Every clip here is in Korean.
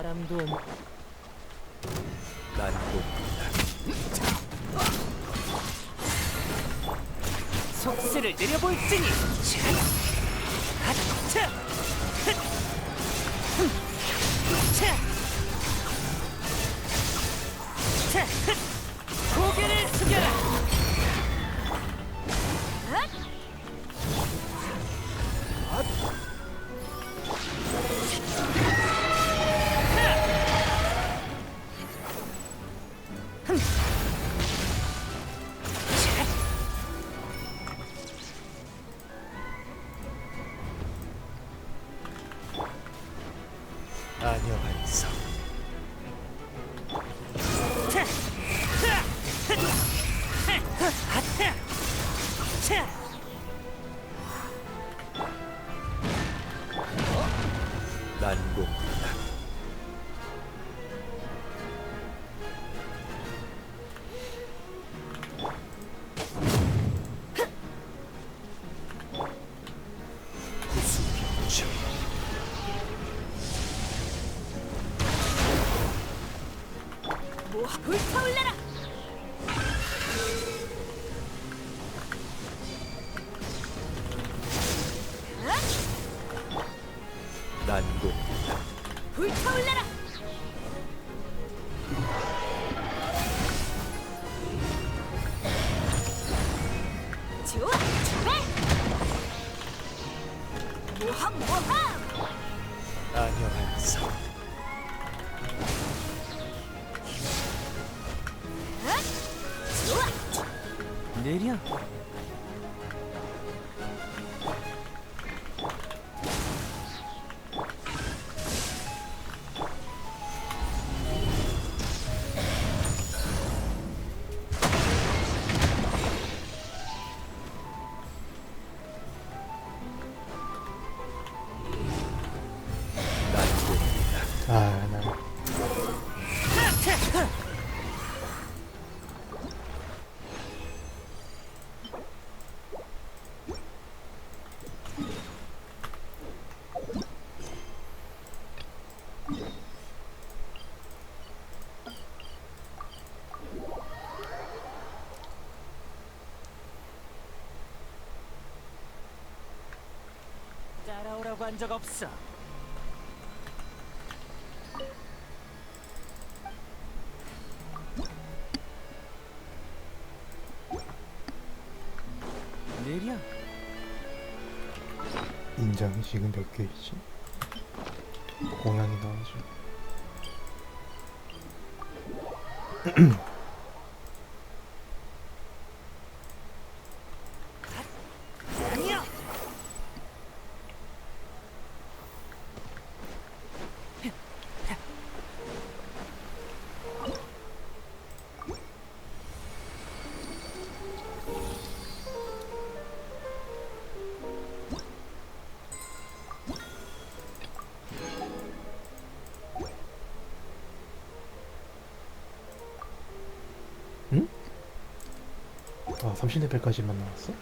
바람도 난고 속세를 내려볼지니. 고개를 숙여라. 안녕하이소. 난공불락 구수병청 불타올라라. 난공불락 불타올라라. 좋아, 출발. 모함. 안녕하이소. 좋아. 내려 나 따라오라고 한 적 없어. 내려 인장이 지금 몇 개이지? 공양이 나와줘. 아니야. 응? 아, 30레벨까지만 나왔어?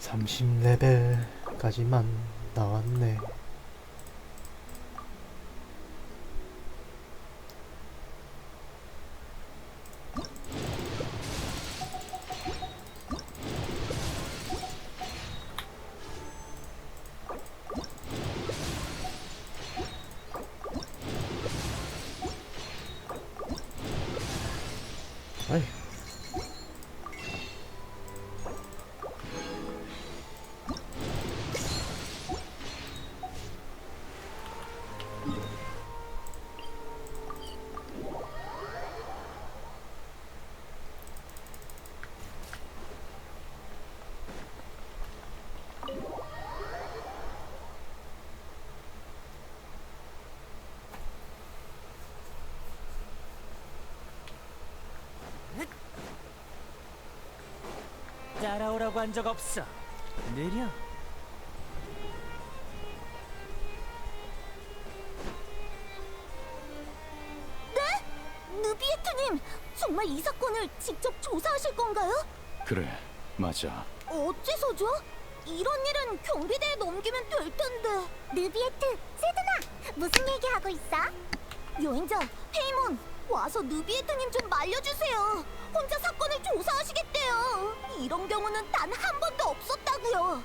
30레벨까지만 나왔네. 아이, 따라오라고 한 적 없어. 내려 누비에트님, 정말 이 사건을 직접 조사하실 건가요? 그래, 맞아. 어째서죠? 이런 일은 경비대에 넘기면 될 텐데. 느비에트, 세드나, 무슨 얘기하고 있어? 여행자, 페이몬, 와서 느비에트님 좀 말려주세요. 혼자 사건을 조사하시겠대요. 이런 경우는 단 한 번도 없었다고요.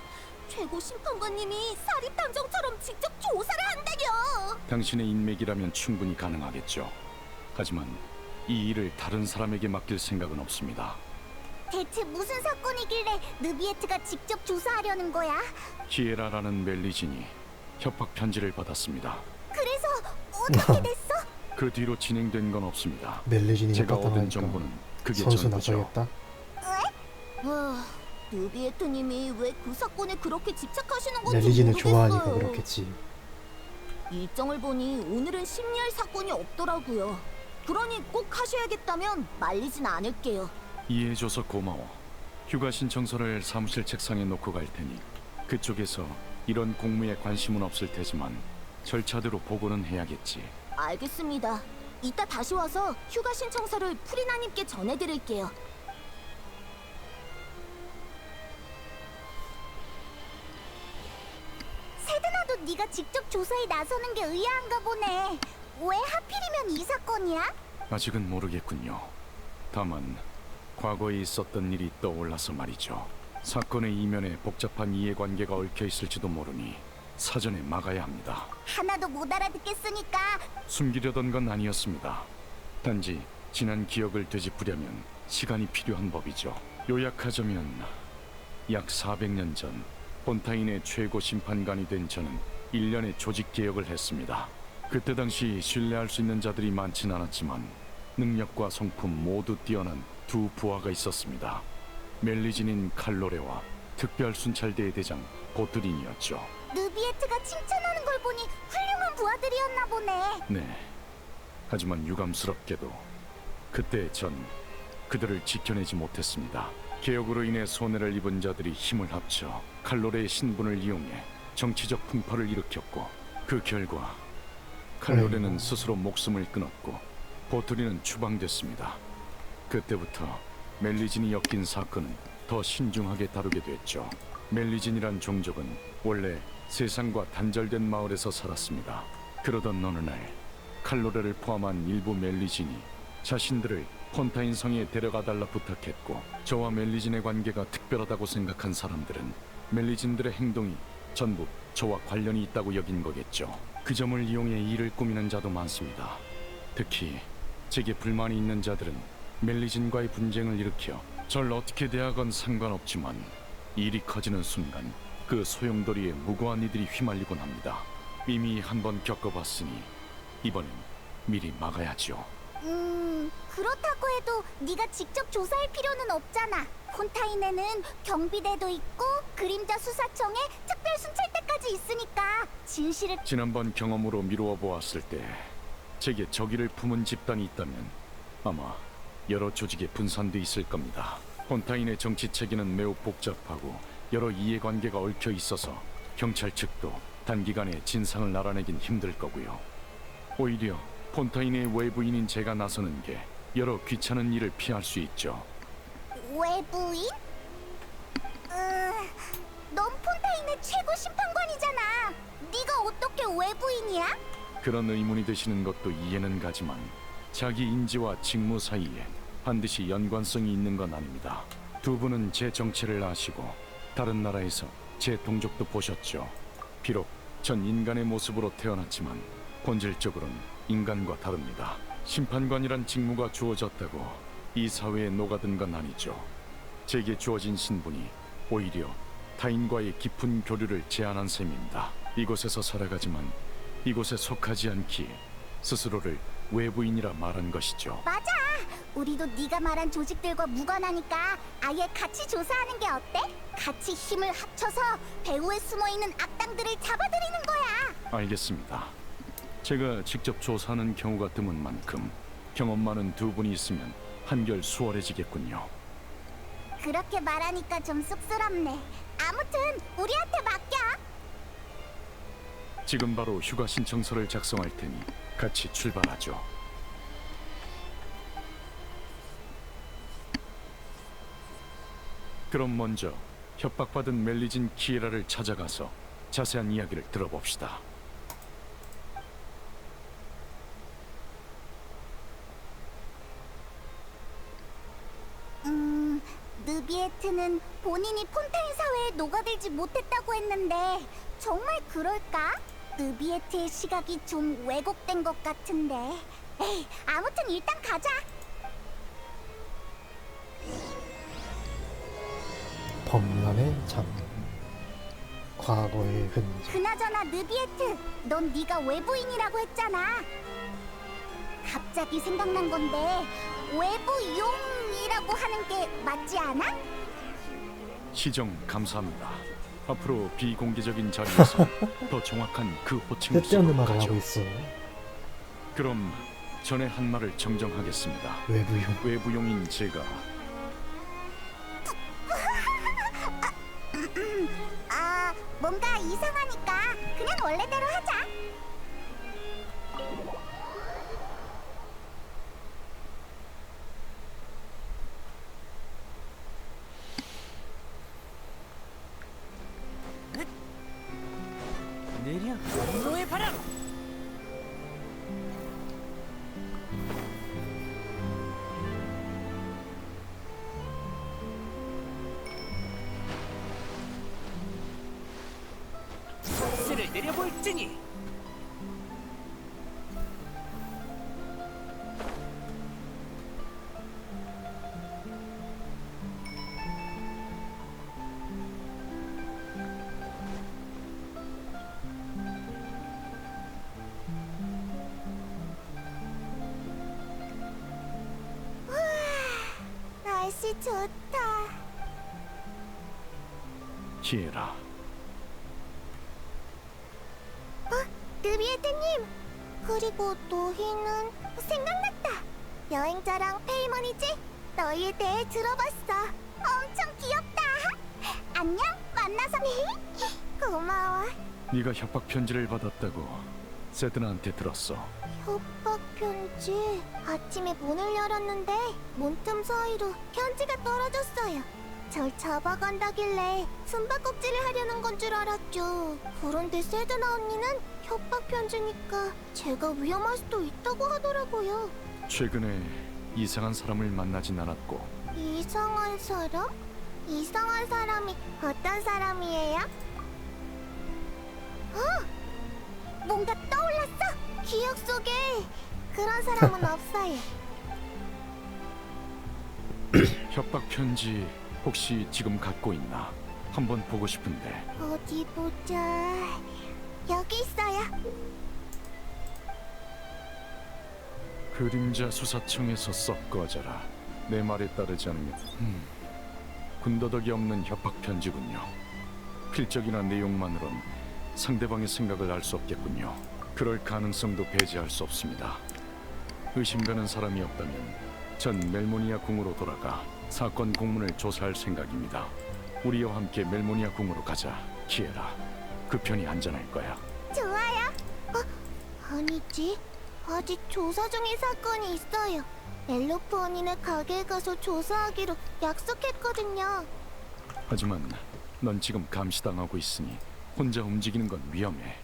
최고 심판관님이 사립탐정처럼 직접 조사를 한다뇨. 당신의 인맥이라면 충분히 가능하겠죠. 하지만 이 일을 다른 사람에게 맡길 생각은 없습니다. 대체 무슨 사건이길래 느비에트가 직접 조사하려는 거야? 키에라라는 멜리진이 협박 편지를 받았습니다. 그래서 어떻게 됐어? 그 뒤로 진행된 건 없습니다. 멜리진이 제가 얻은 협박당하니까 정보는 그게 선수 전부죠. 나서겠다. 느비에트님이 왜 그 사건에 그렇게 집착하시는 건지 멜리진을 모르겠어요. 좋아하니까 그렇겠지. 일정을 보니 오늘은 심리할 사건이 없더라고요. 그러니 꼭 하셔야겠다면 말리진 않을게요. 이해해줘서 고마워. 휴가 신청서를 사무실 책상에 놓고 갈 테니 그쪽에서 이런 공무에 관심은 없을 테지만 절차대로 보고는 해야겠지. 알겠습니다. 이따 다시 와서 휴가 신청서를 프리나님께 전해드릴게요. 세드나도 네가 직접 조사에 나서는 게 의아한가 보네. 왜 하필이면 이 사건이야? 아직은 모르겠군요. 다만 과거에 있었던 일이 떠올라서 말이죠. 사건의 이면에 복잡한 이해관계가 얽혀 있을지도 모르니 사전에 막아야 합니다. 하나도 못 알아듣겠으니까 숨기려던 건 아니었습니다. 단지 지난 기억을 되짚으려면 시간이 필요한 법이죠. 요약하자면 약 400년 전 본타인의 최고 심판관이 된 저는 1년의 조직 개혁을 했습니다. 그때 당시 신뢰할 수 있는 자들이 많진 않았지만 능력과 성품 모두 뛰어난 두 부하가 있었습니다. 멜리진인 칼로레와 특별 순찰대의 대장 보트린이었죠. 느비에트가 칭찬하는 걸 보니 훌륭한 부하들이었나 보네. 네. 하지만 유감스럽게도 그때 전 그들을 지켜내지 못했습니다. 개혁으로 인해 손해를 입은 자들이 힘을 합쳐 칼로레의 신분을 이용해 정치적 풍파를 일으켰고 그 결과 칼로레는 스스로 목숨을 끊었고 보트리는 추방됐습니다. 그때부터 멜리진이 엮인 사건은 더 신중하게 다루게 됐죠. 멜리진이란 종족은 원래 세상과 단절된 마을에서 살았습니다. 그러던 어느 날 칼로레를 포함한 일부 멜리진이 자신들을 폰타인 성에 데려가달라 부탁했고 저와 멜리진의 관계가 특별하다고 생각한 사람들은 멜리진들의 행동이 전부 저와 관련이 있다고 여긴 거겠죠. 그 점을 이용해 일을 꾸미는 자도 많습니다. 특히 제게 불만이 있는 자들은 멜리진과의 분쟁을 일으켜 절 어떻게 대하건 상관없지만 일이 커지는 순간 그 소용돌이에 무고한 이들이 휘말리곤 합니다. 이미 한번 겪어봤으니 이번엔 미리 막아야죠. 그렇다고 해도 네가 직접 조사할 필요는 없잖아. 폰타인에는 경비대도 있고 그림자 수사청에 특별 순찰대까지 있으니까 진실을. 지난번 경험으로 미루어 보았을 때 제게 적의를 품은 집단이 있다면 아마 여러 조직에 분산돼 있을 겁니다. 폰타인의 정치 체계는 매우 복잡하고 여러 이해관계가 얽혀 있어서 경찰 측도 단기간에 진상을 알아내긴 힘들 거고요. 오히려 폰타인의 외부인인 제가 나서는 게 여러 귀찮은 일을 피할 수 있죠. 외부인? 넌 폰타인의 최고 심판관이잖아. 네가 어떻게 외부인이야? 그런 의문이 드시는 것도 이해는 가지만 자기 인지와 직무 사이에 반드시 연관성이 있는 건 아닙니다. 두 분은 제 정체를 아시고 다른 나라에서 제 동족도 보셨죠. 비록 전 인간의 모습으로 태어났지만 본질적으로는 인간과 다릅니다. 심판관이란 직무가 주어졌다고 이 사회에 녹아든 건 아니죠. 제게 주어진 신분이 오히려 타인과의 깊은 교류를 제한한 셈입니다. 이곳에서 살아가지만 이곳에 속하지 않기에 스스로를 외부인이라 말한 것이죠. 맞아. 우리도 네가 말한 조직들과 무관하니까 아예 같이 조사하는 게 어때? 같이 힘을 합쳐서 배후에 숨어있는 악당들을 잡아들이는 거야. 알겠습니다. 제가 직접 조사하는 경우가 드문 만큼 경험 많은 두 분이 있으면 한결 수월해지겠군요. 그렇게 말하니까 좀 쑥스럽네. 아무튼 우리한테 맡겨. 지금 바로 휴가 신청서를 작성할 테니 같이 출발하죠. 그럼 먼저 협박받은 멜리진 키에라를 찾아가서 자세한 이야기를 들어봅시다. 느비에트는 본인이 폰타인 사회에 녹아들지 못했다고 했는데 정말 그럴까? 느비에트의 시각이 좀 왜곡된 것 같은데. 에이, 아무튼 일단 가자. 범람의 장. 과거의 흔적. 그나저나 느비에트, 넌 네가 외부인이라고 했잖아. 갑자기 생각난 건데 외부용이라고 하는 게 맞지 않아? 시정 감사합니다. 앞으로 비공개적인 자리에서 더 정확한 그 호칭을 쓸데없는 쓰도록 말을 하고 하죠. 있어. 그럼 전에 한 말을 정정하겠습니다. 외부용. 외부용인 제가 아, 뭔가 이상하니까 그냥 원래대로 하자. 내려. 분노의 바람. 속세를 내려볼지니. 날씨 좋다. 키에라. 느비에트님, 그리고 너희는 생각났다. 여행자랑 페이먼이지? 너희에 대해 들어봤어. 엄청 귀엽다. 안녕, 만나서 고마워. 네가 협박 편지를 받았다고 세드나한테 들었어. 협박 편지. 아침에 문을 열었는데 문틈 사이로 편지가 떨어졌어요. 절 잡아간다길래 숨바꼭질을 하려는 건 줄 알았죠. 그런데 세드나 언니는 협박 편지니까 제가 위험할 수도 있다고 하더라고요. 최근에 이상한 사람을 만나진 않았고 이상한 사람? 이상한 사람이 어떤 사람이에요? 뭔가 떠올랐어? 기억 속에 그런 사람은 없어요. 협박 편지 혹시 지금 갖고 있나? 한번 보고 싶은데. 어디 보자. 여기 있어요. 그림자 수사청에서 썩 꺼져라. 내 말에 따르지 않으면 군더더기 없는 협박 편지군요. 필적이나 내용만으론 상대방의 생각을 알 수 없겠군요. 그럴 가능성도 배제할 수 없습니다. 의심가는 사람이 없다면 전 멜모니아 궁으로 돌아가 사건 공문을 조사할 생각입니다. 우리와 함께 멜모니아 궁으로 가자, 키에라. 그 편이 안전할 거야. 좋아요. 아니지. 아직 조사 중인 사건이 있어요. 엘로프 언니네 가게에 가서 조사하기로 약속했거든요. 하지만 넌 지금 감시당하고 있으니 혼자 움직이는 건 위험해.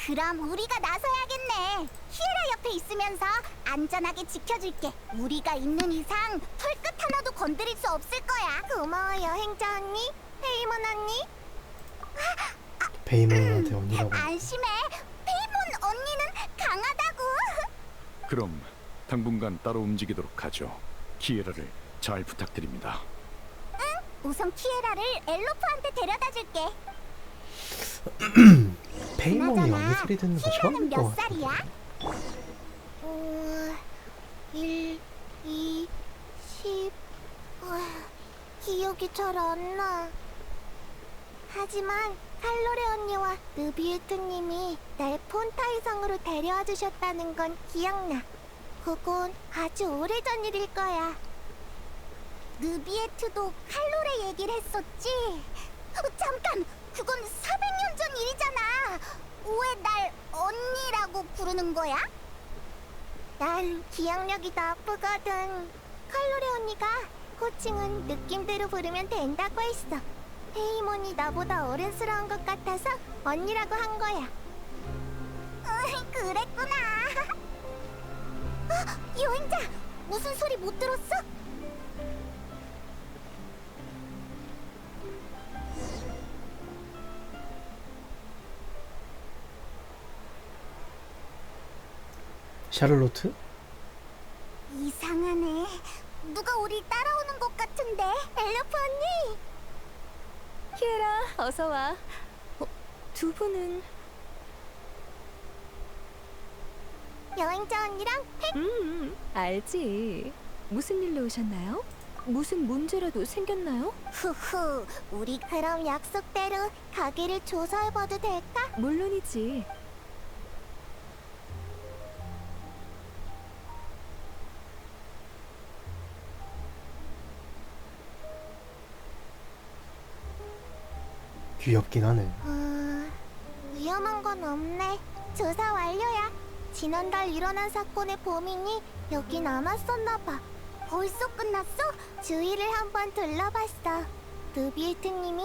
그럼 우리가 나서야겠네. 히에라 옆에 있으면서 안전하게 지켜줄게. 우리가 있는 이상 털끝 하나도 건드릴 수 없을 거야. 고마워 여행자 언니, 페이몬 언니. 베이몬한테 언니라고. 안심해. 페이몬 언니는 강하다고. 그럼 당분간 따로 움직이도록 하죠. 키에라를 잘 부탁드립니다. 우선 키에라를 엘로프한테 데려다 줄게. 베이몬이 언니 소리 듣는 거 키에라는 처음인 것 몇 같아. 살이야? 1, 2, 10... 기억이 잘 안 나. 하지만 칼로레 언니와 느비에트님이 날 폰타이성으로 데려와 주셨다는 건 기억나. 그건 아주 오래전 일일 거야. 느비에트도 칼로레 얘기를 했었지? 잠깐! 그건 400년 전 일이잖아! 왜 날 언니라고 부르는 거야? 난 기억력이 나쁘거든. 칼로레 언니가 호칭은 느낌대로 부르면 된다고 했어. 페이몬이 나보다 어른스러운 것 같아서 언니라고 한 거야. 그랬구나. 여행자, 무슨 소리 못 들었어? 샤를로트? 이상하네. 누가 우리 따라오는 것 같은데. 엘리프 언니. 키에라, 어서 와. 두 분은 여행자 언니랑 알지. 무슨 일로 오셨나요? 무슨 문제라도 생겼나요? 후후. 우리 그럼 약속대로 가게를 조사해봐도 될까? 물론이지. 귀엽긴 하네. 위험한 건 없네. 조사 완료야. 지난달 일어난 사건의 범인이 여긴 안 왔었나봐. 벌써 끝났어? 주위를 한번 둘러봤어. 느비에트님이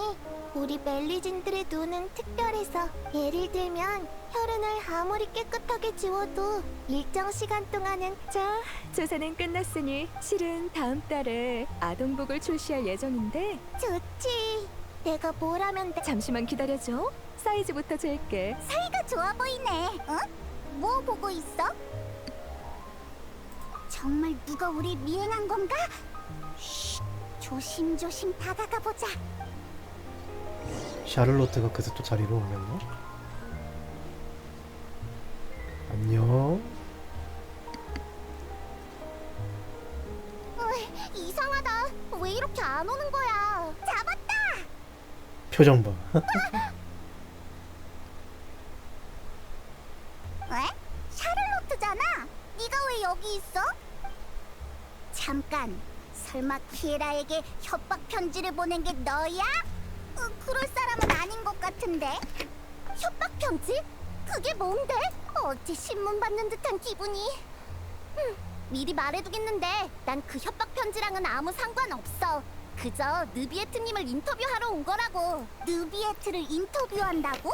우리 멜리진들의 눈은 특별해서 예를 들면 혈흔을 아무리 깨끗하게 지워도 일정 시간 동안은 자, 조사는 끝났으니 실은 다음 달에 아동복을 출시할 예정인데 좋지. 내가 뭘 하면 돼? 잠시만 기다려줘. 사이즈부터 잴게. 사이가 좋아 보이네. 어? 뭐 보고 있어? 정말 누가 우리 미행한 건가? 쉿, 조심조심 다가가 보자. 샤를로트가 그새 또 자리로 옮겼나? 안녕. 이상하다. 왜 이렇게 안 오는 거야? 잡았다. 표정 봐. 왜? 샤를로트잖아. 네가 왜 여기 있어? 잠깐. 설마 키에라에게 협박 편지를 보낸 게 너야? 그럴 사람은 아닌 것 같은데. 협박 편지? 그게 뭔데? 어째 신문 받는 듯한 기분이. 미리 말해두겠는데 난 그 협박 편지랑은 아무 상관없어. 그저 느비에트님을 인터뷰하러 온 거라고. 느비에트를 인터뷰한다고?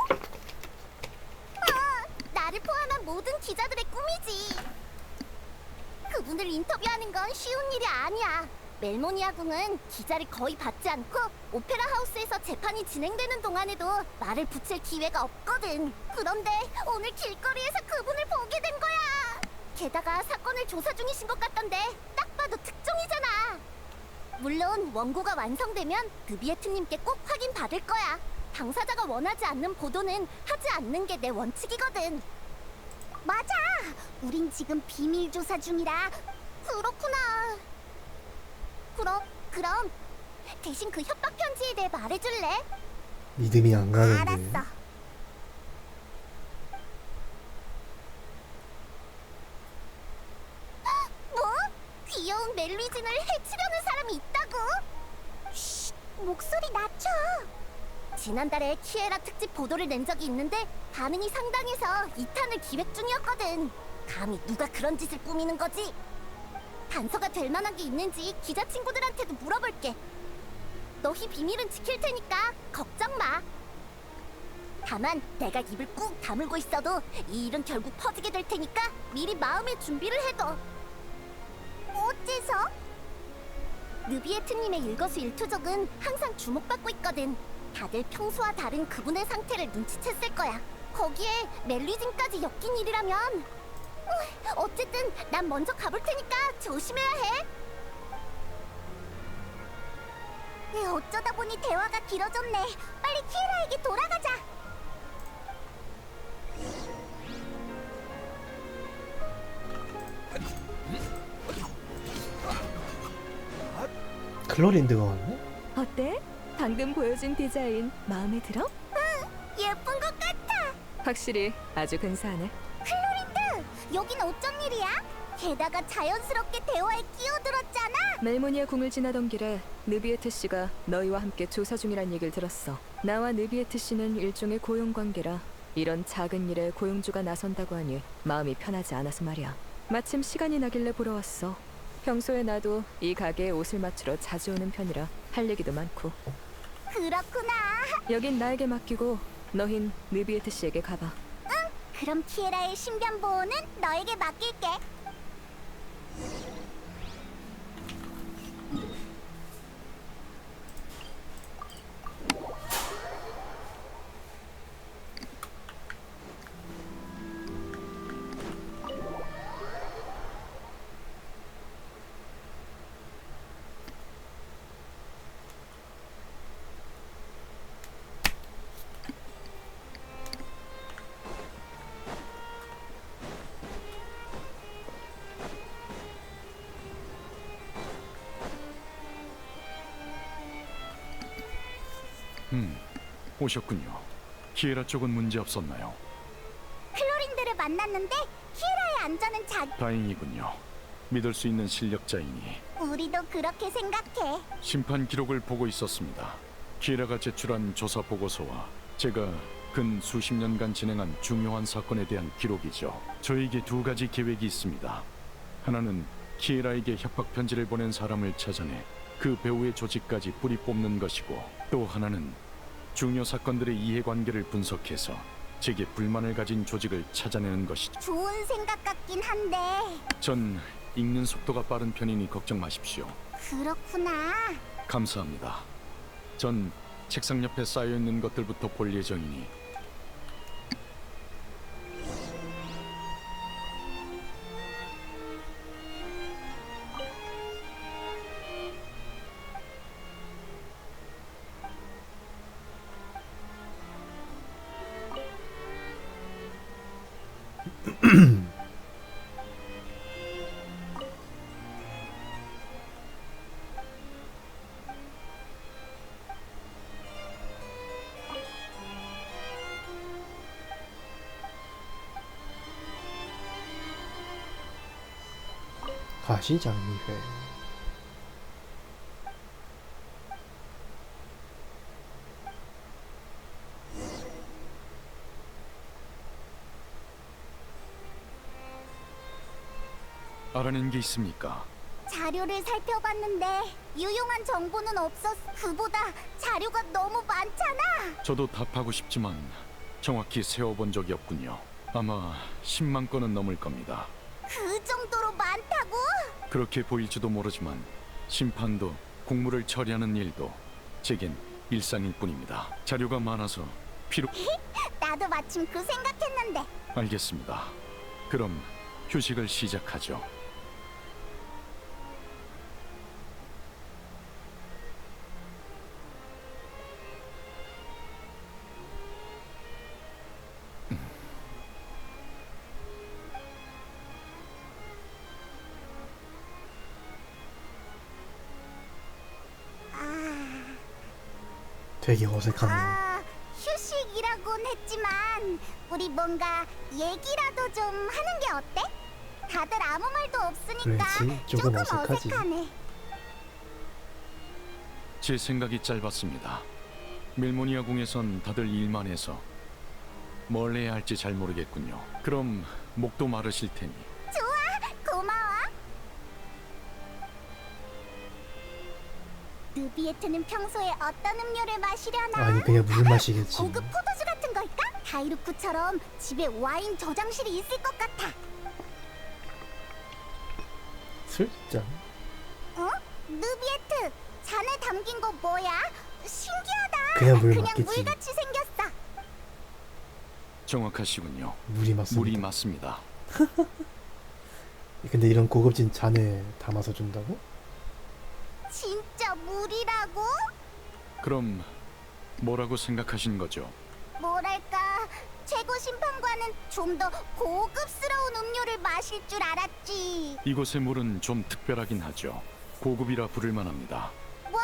나를 포함한 모든 기자들의 꿈이지. 그분을 인터뷰하는 건 쉬운 일이 아니야. 멜모니아 궁은 기자를 거의 받지 않고 오페라 하우스에서 재판이 진행되는 동안에도 말을 붙일 기회가 없거든. 그런데 오늘 길거리에서 그분을 보게 된 거야. 게다가 사건을 조사 중이신 것 같던데 딱 봐도 특종이잖아. 물론 원고가 완성되면 느비에트님께 꼭 확인 받을 거야. 당사자가 원하지 않는 보도는 하지 않는 게 내 원칙이거든. 맞아. 우린 지금 비밀 조사 중이라. 그렇구나. 그럼 대신 그 협박 편지에 대해 말해줄래? 믿음이 안 가는데. 알았어. 뭐? 귀여운 멜리진을 해치려는 사람이 있다고? 쉿, 목소리 낮춰. 지난달에 키에라 특집 보도를 낸 적이 있는데 반응이 상당해서 2탄을 기획 중이었거든. 감히 누가 그런 짓을 꾸미는 거지? 단서가 될 만한 게 있는지 기자 친구들한테도 물어볼게. 너희 비밀은 지킬 테니까 걱정 마. 다만 내가 입을 꾹 다물고 있어도 이 일은 결국 퍼지게 될 테니까 미리 마음의 준비를 해둬. 어째서? 느비에트님의 일거수일투족은 항상 주목받고 있거든. 다들 평소와 다른 그분의 상태를 눈치챘을 거야. 거기에 멜리진까지 엮인 일이라면 어쨌든 난 먼저 가볼 테니까 조심해야 해. 어쩌다 보니 대화가 길어졌네. 빨리 키에라에게 돌아가자. 클로린드가 왔네? 어때? 방금 보여준 디자인 마음에 들어? 예쁜 것 같아. 확실히 아주 근사하네. 클로린드, 여긴 어쩐 일이야? 게다가 자연스럽게 대화에 끼어들었잖아. 멜모니아 궁을 지나던 길에 느비에트 씨가 너희와 함께 조사 중이란 얘기를 들었어. 나와 느비에트 씨는 일종의 고용 관계라 이런 작은 일에 고용주가 나선다고 하니 마음이 편하지 않아서 말이야. 마침 시간이 나길래 보러 왔어. 평소에 나도 이 가게에 옷을 맞추러 자주 오는 편이라 할 얘기도 많고. 그렇구나. 여긴 나에게 맡기고 너흰 느비에트 씨에게 가봐. 그럼 키에라의 신변 보호는 너에게 맡길게. 오셨군요. 키에라 쪽은 문제 없었나요? 클로린들을 만났는데 키에라의 안전은 다행이군요. 믿을 수 있는 실력자이니. 우리도 그렇게 생각해. 심판 기록을 보고 있었습니다. 키에라가 제출한 조사 보고서와 제가 근 수십 년간 진행한 중요한 사건에 대한 기록이죠. 저에게 두 가지 계획이 있습니다. 하나는 키에라에게 협박 편지를 보낸 사람을 찾아내 그 배우의 조직까지 뿌리 뽑는 것이고, 또 하나는 중요 사건들의 이해관계를 분석해서 제게 불만을 가진 조직을 찾아내는 것이죠. 좋은 생각 같긴 한데. 전 읽는 속도가 빠른 편이니 걱정 마십시오. 그렇구나. 감사합니다. 전 책상 옆에 쌓여있는 것들부터 볼 예정이니. 가시장미회. 알아낸 게 있습니까? 자료를 살펴봤는데 유용한 정보는 없었어. 그보다 자료가 너무 많잖아. 저도 답하고 싶지만 정확히 세어본 적이 없군요. 아마 10만 건은 넘을 겁니다. 그 정도로 많다고? 그렇게 보일지도 모르지만 심판도 공무를 처리하는 일도 제겐 일상일 뿐입니다. 자료가 많아서 나도 마침 그 생각했는데. 알겠습니다. 그럼 휴식을 시작하죠. 되게 어색하네. 휴식이라곤 했지만 우리 뭔가 얘기라도 좀 하는 게 어때? 다들 아무 말도 없으니까 그렇지, 조금 어색하지. 어색하네. 제 생각이 짧았습니다. 멜모니아 궁에선 다들 일만 해서 뭘 해야 할지 잘 모르겠군요. 그럼 목도 마르실 테니. 좋아, 고마워. 느비에트는 평소에 어떤 음료를 마시려나? 아니 그냥 물 마시겠지. 고급 포도주 같은 걸까? 다이루크처럼 집에 와인 저장실이 있을 것 같아. 술잔? 어? 느비에트, 잔에 담긴 거 뭐야? 신기하다. 그냥 물 그냥 맞겠지. 물같이 생겼어. 정확하시군요. 물이 맞습니다. 물이 맞습니다. 근데 이런 고급진 잔에 담아서 준다고? 진짜 물이라고? 그럼 뭐라고 생각하신 거죠? 뭐랄까, 최고 심판관은 좀 더 고급스러운 음료를 마실 줄 알았지. 이곳의 물은 좀 특별하긴 하죠. 고급이라 부를 만합니다. 뭐?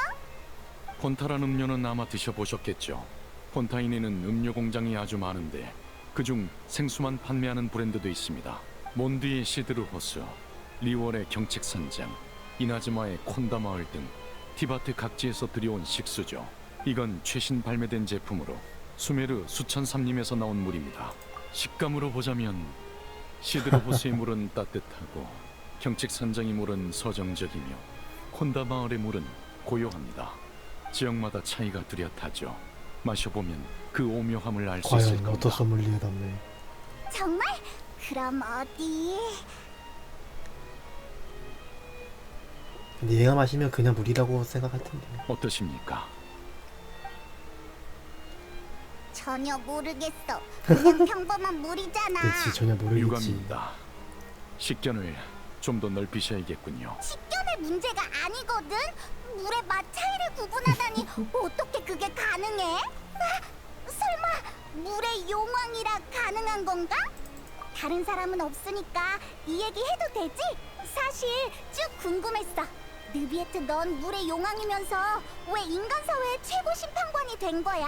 폰타란 음료는 아마 드셔보셨겠죠. 폰타인에는 음료 공장이 아주 많은데 그중 생수만 판매하는 브랜드도 있습니다. 몬드의 시드르 호수, 리월의 경책산장, 이나즈마의 콘다 마을 등 티바트 각지에서 들여온 식수죠. 이건 최신 발매된 제품으로 수메르 수천삼림에서 나온 물입니다. 식감으로 보자면 시드르 호수의 물은 따뜻하고 경책산장의 물은 서정적이며 콘다 마을의 물은 고요합니다. 지역마다 차이가 뚜렷하죠. 마셔보면 그 오묘함을 알 수 있을 과연 겁니다. 어떤 소믈리에답네. 정말? 그럼 어디? 근데 얘가 마시면 그냥 물이라고 생각할 텐데. 어떠십니까? 전혀 모르겠어. 그냥 평범한 물이잖아. 그렇지, 전혀 모르겠지. 유감입니다. 식견을 좀 더 넓히셔야겠군요. 식견의 문제가 아니거든. 물의 맛 차이를 구분하다니 어떻게 그게 가능해? 설마 물의 용왕이라 가능한 건가? 다른 사람은 없으니까 이 얘기 해도 되지? 사실 쭉 궁금했어. 느비에트, 넌 물의 용왕이면서 왜 인간 사회의 최고 심판관이 된 거야?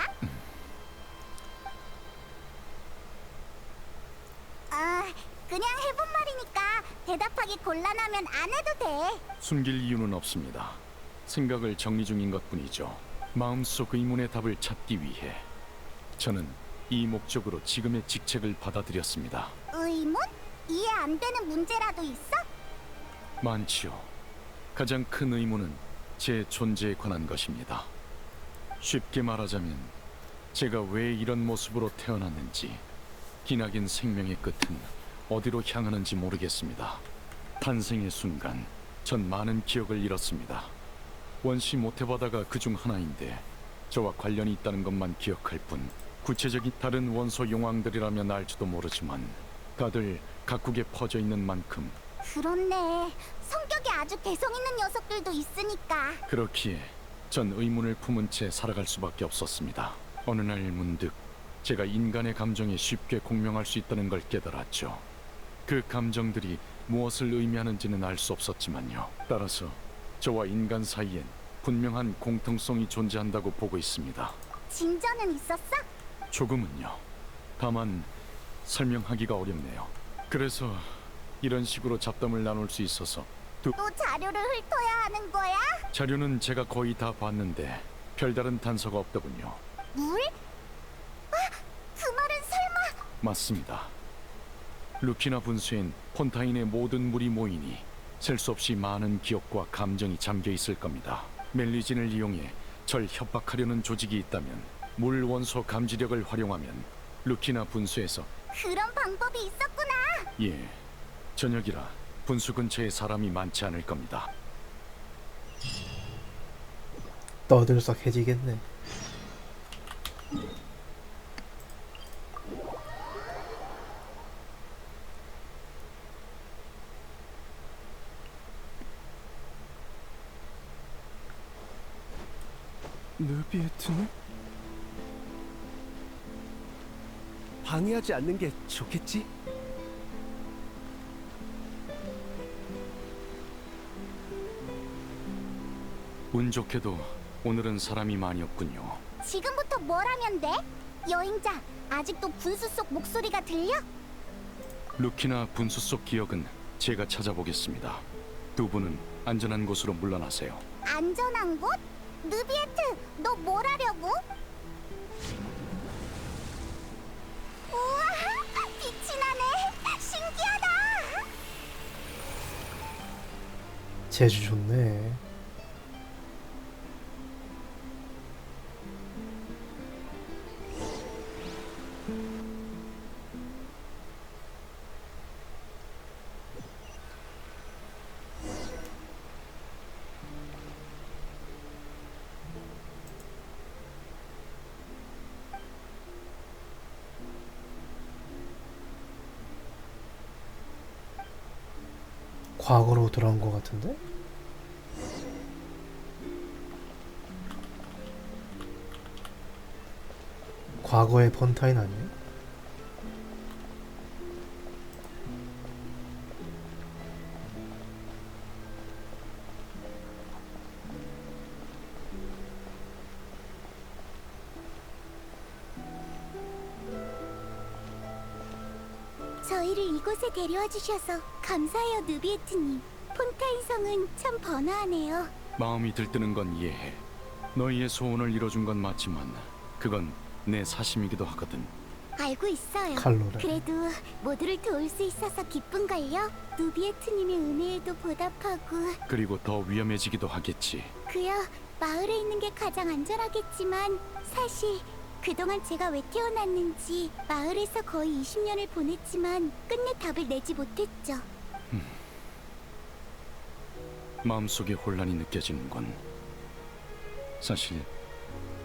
아, 그냥 해본 말이니까 대답하기 곤란하면 안 해도 돼. 숨길 이유는 없습니다. 생각을 정리 중인 것뿐이죠. 마음속 의문의 답을 찾기 위해 저는 이 목적으로 지금의 직책을 받아들였습니다. 의문? 이해 안 되는 문제라도 있어? 많지요. 가장 큰 의문은 제 존재에 관한 것입니다. 쉽게 말하자면 제가 왜 이런 모습으로 태어났는지, 기나긴 생명의 끝은 어디로 향하는지 모르겠습니다. 탄생의 순간 전 많은 기억을 잃었습니다. 원시 모태바다가 그중 하나인데 저와 관련이 있다는 것만 기억할 뿐, 구체적인 다른 원소 용왕들이라면 알지도 모르지만 다들 각국에 퍼져 있는 만큼 그렇네. 성격이 아주 개성 있는 녀석들도 있으니까. 그렇기에 전 의문을 품은 채 살아갈 수밖에 없었습니다. 어느 날 문득 제가 인간의 감정에 쉽게 공명할 수 있다는 걸 깨달았죠. 그 감정들이 무엇을 의미하는지는 알 수 없었지만요. 따라서 저와 인간 사이엔 분명한 공통성이 존재한다고 보고 있습니다. 진전은 있었어? 조금은요. 다만 설명하기가 어렵네요. 그래서 이런 식으로 잡담을 나눌 수 있어서 또 자료를 훑어야 하는 거야? 자료는 제가 거의 다 봤는데 별다른 단서가 없더군요. 물? 아, 그 말은 설마... 맞습니다. 루키나 분수엔 폰타인의 모든 물이 모이니 셀 수 없이 많은 기억과 감정이 잠겨 있을 겁니다. 멜리진을 이용해 절 협박하려는 조직이 있다면 물 원소 감지력을 활용하면 루키나 분수에서 그런 방법이 있었구나. 예, 저녁이라 분수 근처에 사람이 많지 않을 겁니다. 떠들썩해지겠네. 느비에트는? 방해하지 않는 게 좋겠지? 운 좋게도 오늘은 사람이 많이 없군요. 지금부터 뭘 하면 돼? 여행자, 아직도 분수 속 목소리가 들려? 루키나 분수 속 기억은 제가 찾아보겠습니다. 두 분은 안전한 곳으로 물러나세요. 안전한 곳? 느비에트, 너 뭘 하려고? 우와, 빛이 나네. 신기하다. 재주 좋네. 과거로 돌아온 것 같은데? 과거의 폰타인 아니에요? 저희를 이곳에 데려와 주셔서 감사해요, 느비에트님. 폰타인 성은 참 번화하네요. 마음이 들뜨는 건 이해해. 너희의 소원을 이뤄준 건 맞지만 그건 내 사심이기도 하거든. 알고 있어요. 칼로라. 그래도 모두를 도울 수 있어서 기쁜걸요. 누비에트님의 은혜에도 보답하고. 그리고 더 위험해지기도 하겠지. 그요, 마을에 있는 게 가장 안전하겠지만 사실 그동안 제가 왜 태어났는지 마을에서 거의 20년을 보냈지만 끝내 답을 내지 못했죠. 마음속에 혼란이 느껴지는군. 사실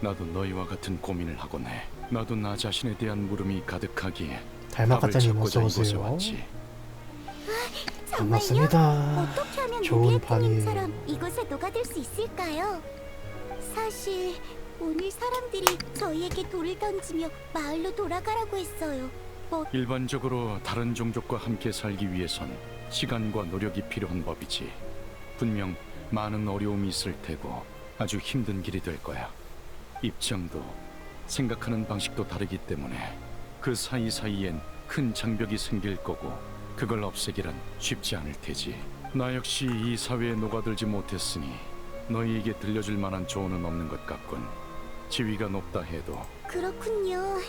나도 너희와 같은 고민을 하곤 해. 나도 나 자신에 대한 물음이 가득하기에 답을 달마카짱님 찾고자 이곳에 어서오세요. 왔지. 정말요? 반갑습니다. 어떻게 하면 좋은 누비에트님처럼 이곳에 녹아들 수 있을까요? 사실 오늘 사람들이 저희에게 돌을 던지며 마을로 돌아가라고 했어요. 일반적으로 다른 종족과 함께 살기 위해선 시간과 노력이 필요한 법이지. 분명 많은 어려움이 있을 테고 아주 힘든 길이 될 거야. 입장도 생각하는 방식도 다르기 때문에 그 사이사이엔 큰 장벽이 생길 거고 그걸 없애기란 쉽지 않을 테지. 나 역시 이 사회에 녹아들지 못했으니 너희에게 들려줄 만한 조언은 없는 것 같군. 지위가 높다 해도 그렇군요.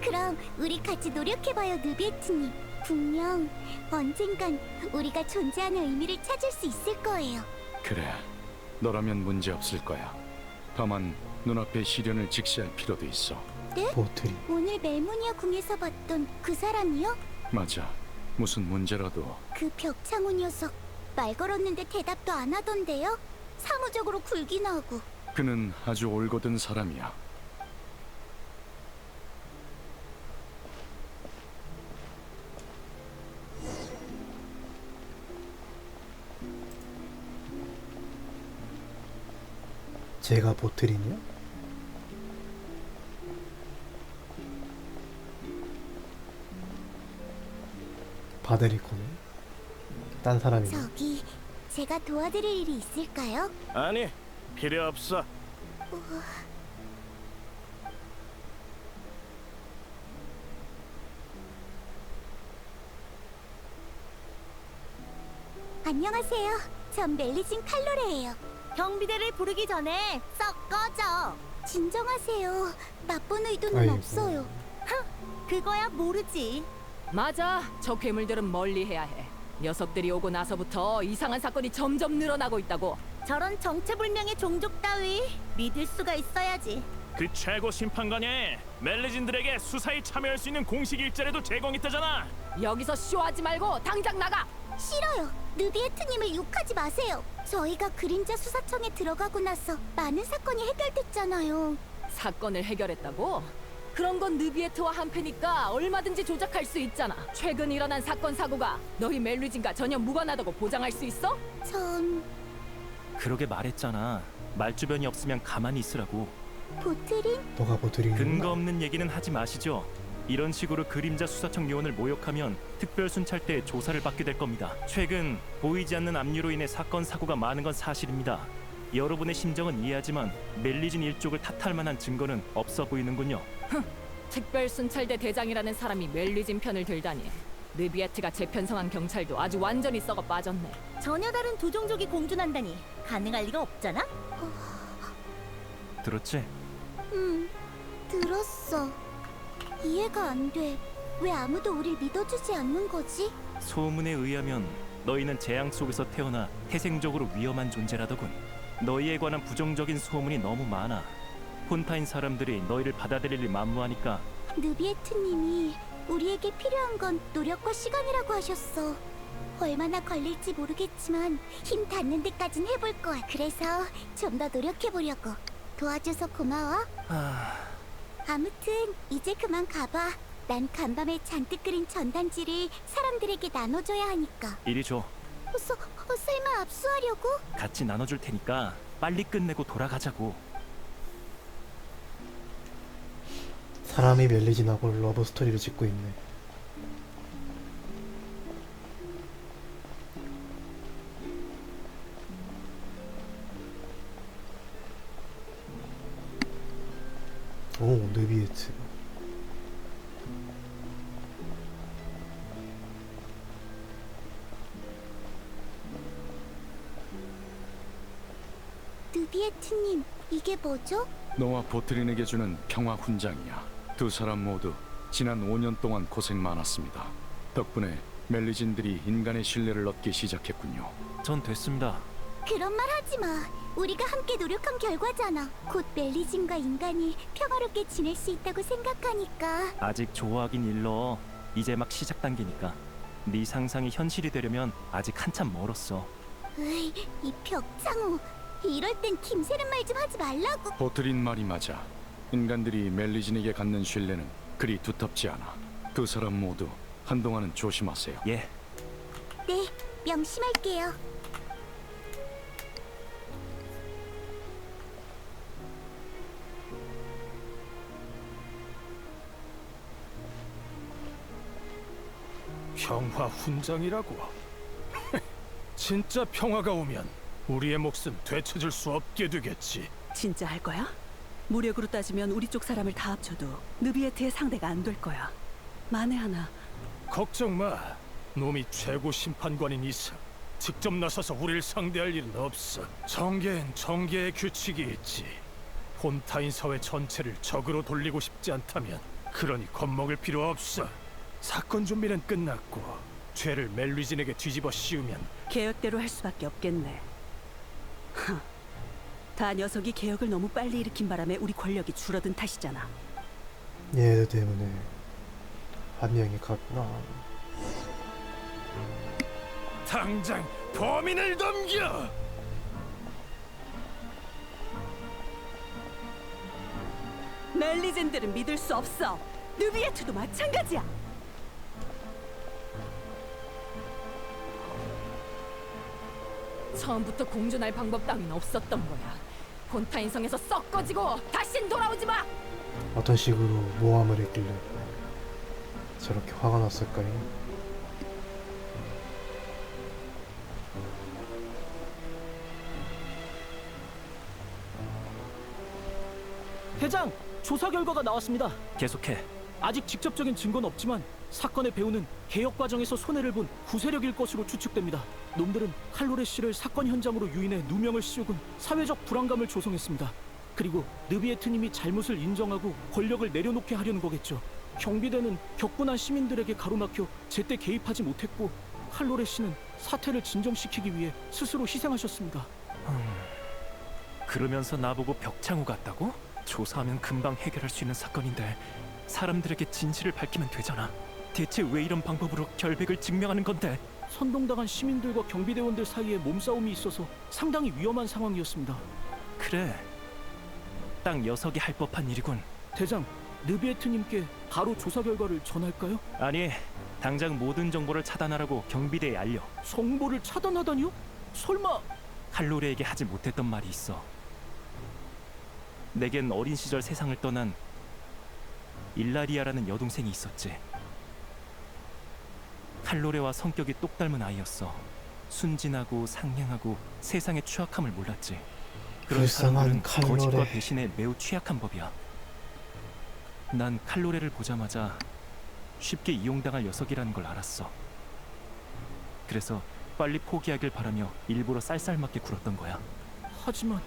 그럼 우리 같이 노력해봐요, 누비에트님. 분명 언젠간 우리가 존재하는 의미를 찾을 수 있을 거예요. 그래, 너라면 문제 없을 거야. 다만 눈앞의 시련을 직시할 필요도 있어. 보트리. 오늘 멜모니아 궁에서 봤던 그 사람이요? 맞아, 무슨 문제라도 그 벽창호 녀석 말 걸었는데 대답도 안 하던데요? 사무적으로 굴긴 하고. 그는 아주 올곧은 사람이야. 제가 보트리냐? 바데리코네. 딴 사람이네. 저기 제가 도와드릴 일이 있을까요? 아니, 필요 없어. 안녕하세요. 전 멜리진 칼로레예요. 경비대를 부르기 전에 썩 꺼져. 진정하세요. 나쁜 의도는 아이고. 없어요. 그거야 모르지. 맞아. 저 괴물들은 멀리해야 해. 녀석들이 오고 나서부터 이상한 사건이 점점 늘어나고 있다고. 저런 정체불명의 종족 따위 믿을 수가 있어야지. 그 최고 심판관이 멜리진들에게 수사에 참여할 수 있는 공식 일자리도 제공했다잖아. 여기서 쇼하지 말고 당장 나가. 싫어요. 느비에트님을 욕하지 마세요. 저희가 그림자 수사청에 들어가고 나서 많은 사건이 해결됐잖아요. 사건을 해결했다고? 그런 건 느비에트와 한패니까 얼마든지 조작할 수 있잖아. 최근 일어난 사건 사고가 너희 멜리진과 전혀 무관하다고 보장할 수 있어? 전 그러게 말했잖아. 말주변이 없으면 가만히 있으라고. 보트린? 너가 보트리냐? 근거 없는 얘기는 하지 마시죠. 이런 식으로 그림자 수사청 요원을 모욕하면 특별 순찰 때 조사를 받게 될 겁니다. 최근 보이지 않는 압류로 인해 사건 사고가 많은 건 사실입니다. 여러분의 심정은 이해하지만 멜리진 일족을 탓할 만한 증거는 없어 보이는군요. 특별순찰대 대장이라는 사람이 멜리진 편을 들다니. 느비에트가 재편성한 경찰도 아주 완전히 썩어 빠졌네. 전혀 다른 두 종족이 공존한다니 가능할 리가 없잖아? 들었지? 들었어. 이해가 안 돼. 왜 아무도 우릴 믿어주지 않는 거지? 소문에 의하면 너희는 재앙 속에서 태어나 태생적으로 위험한 존재라더군. 너희에 관한 부정적인 소문이 너무 많아. 폰타인 사람들이 너희를 받아들일 만무하니까. 느비에트님이 우리에게 필요한 건 노력과 시간이라고 하셨어. 얼마나 걸릴지 모르겠지만 힘 닿는 데까진 해볼 거야. 그래서 좀 더 노력해보려고. 도와줘서 고마워. 아무튼 이제 그만 가봐. 난 간밤에 잔뜩 그린 전단지를 사람들에게 나눠줘야 하니까. 이리 줘. 설마 압수하려고? 같이 나눠줄 테니까 빨리 끝내고 돌아가자고. 사람이 멜리진하고 러브 스토리를 짓고 있네. 오, 느비에트. 느비에트님, 이게 뭐죠? 너와 보트린에게 주는 평화 훈장이야. 두 사람 모두 지난 5년 동안 고생 많았습니다. 덕분에 멜리진들이 인간의 신뢰를 얻기 시작했군요. 전 됐습니다. 그런 말 하지 마. 우리가 함께 노력한 결과잖아. 곧 멜리진과 인간이 평화롭게 지낼 수 있다고 생각하니까. 아직 좋아하긴 일러. 이제 막 시작 단계니까. 네 상상이 현실이 되려면 아직 한참 멀었어. 으이, 이 벽창호. 이럴 땐 김새는 말 좀 하지 말라고. 보트린 말이 맞아. 인간들이 멜리진에게 갖는 신뢰는 그리 두텁지 않아. 두 사람 모두 한동안은 조심하세요. 예. 네, 명심할게요. 평화 훈장이라고? 진짜 평화가 오면 우리의 몫은 되찾을 수 없게 되겠지. 진짜 할 거야? 무력으로 따지면 우리 쪽 사람을 다 합쳐도 느비에트의 상대가 안 될 거야. 만에 하나 걱정 마. 놈이 최고 심판관인 이상 직접 나서서 우리를 상대할 일은 없어. 정계엔 정계의 규칙이 있지. 폰타인 사회 전체를 적으로 돌리고 싶지 않다면 그러니 겁먹을 필요 없어. 사건 준비는 끝났고 죄를 멜리진에게 뒤집어 씌우면 계획대로 할 수밖에 없겠네. 다 녀석이 개혁을 너무 빨리 일으킨 바람에 우리 권력이 줄어든 탓이잖아. 얘들 때문에 한 명이 갔구나. 당장 범인을 넘겨! 멜리젠들은 믿을 수 없어. 느비에트도 마찬가지야. 처음부터 공존할 방법 따윈 없었던 거야. 폰타인성에서 썩 꺼지고 다신 돌아오지 마. 어떤 식으로 모함을 했길래 저렇게 화가 났을까요? 대장, 조사 결과가 나왔습니다. 계속해. 아직 직접적인 증거는 없지만 사건의 배우는 개혁 과정에서 손해를 본 구세력일 것으로 추측됩니다. 놈들은 칼로레 씨를 사건 현장으로 유인해 누명을 씌우곤 사회적 불안감을 조성했습니다. 그리고 느비에트님이 잘못을 인정하고 권력을 내려놓게 하려는 거겠죠. 경비대는 격분한 시민들에게 가로막혀 제때 개입하지 못했고 칼로레 씨는 사태를 진정시키기 위해 스스로 희생하셨습니다. 그러면서 나보고 벽창호 같다고? 조사하면 금방 해결할 수 있는 사건인데 사람들에게 진실을 밝히면 되잖아. 대체 왜 이런 방법으로 결백을 증명하는 건데? 선동당한 시민들과 경비대원들 사이에 몸싸움이 있어서 상당히 위험한 상황이었습니다. 그래. 딱 녀석이 할 법한 일이군. 대장, 느비에트님께 바로 조사 결과를 전할까요? 아니, 당장 모든 정보를 차단하라고 경비대에 알려. 정보를 차단하다니요? 설마... 칼로레에게 하지 못했던 말이 있어. 내겐 어린 시절 세상을 떠난 일라리아라는 여동생이 있었지. 칼로레와 성격이 똑 닮은 아이였어. 순진하고 상냥하고 세상의 추악함을 몰랐지. 그런 불쌍한 사람들은 칼로레. 거짓과 배신에 매우 취약한 법이야. 난 칼로레를 보자마자 쉽게 이용당할 녀석이라는 걸 알았어. 그래서 빨리 포기하길 바라며 일부러 쌀쌀맞게 굴었던 거야. 하지만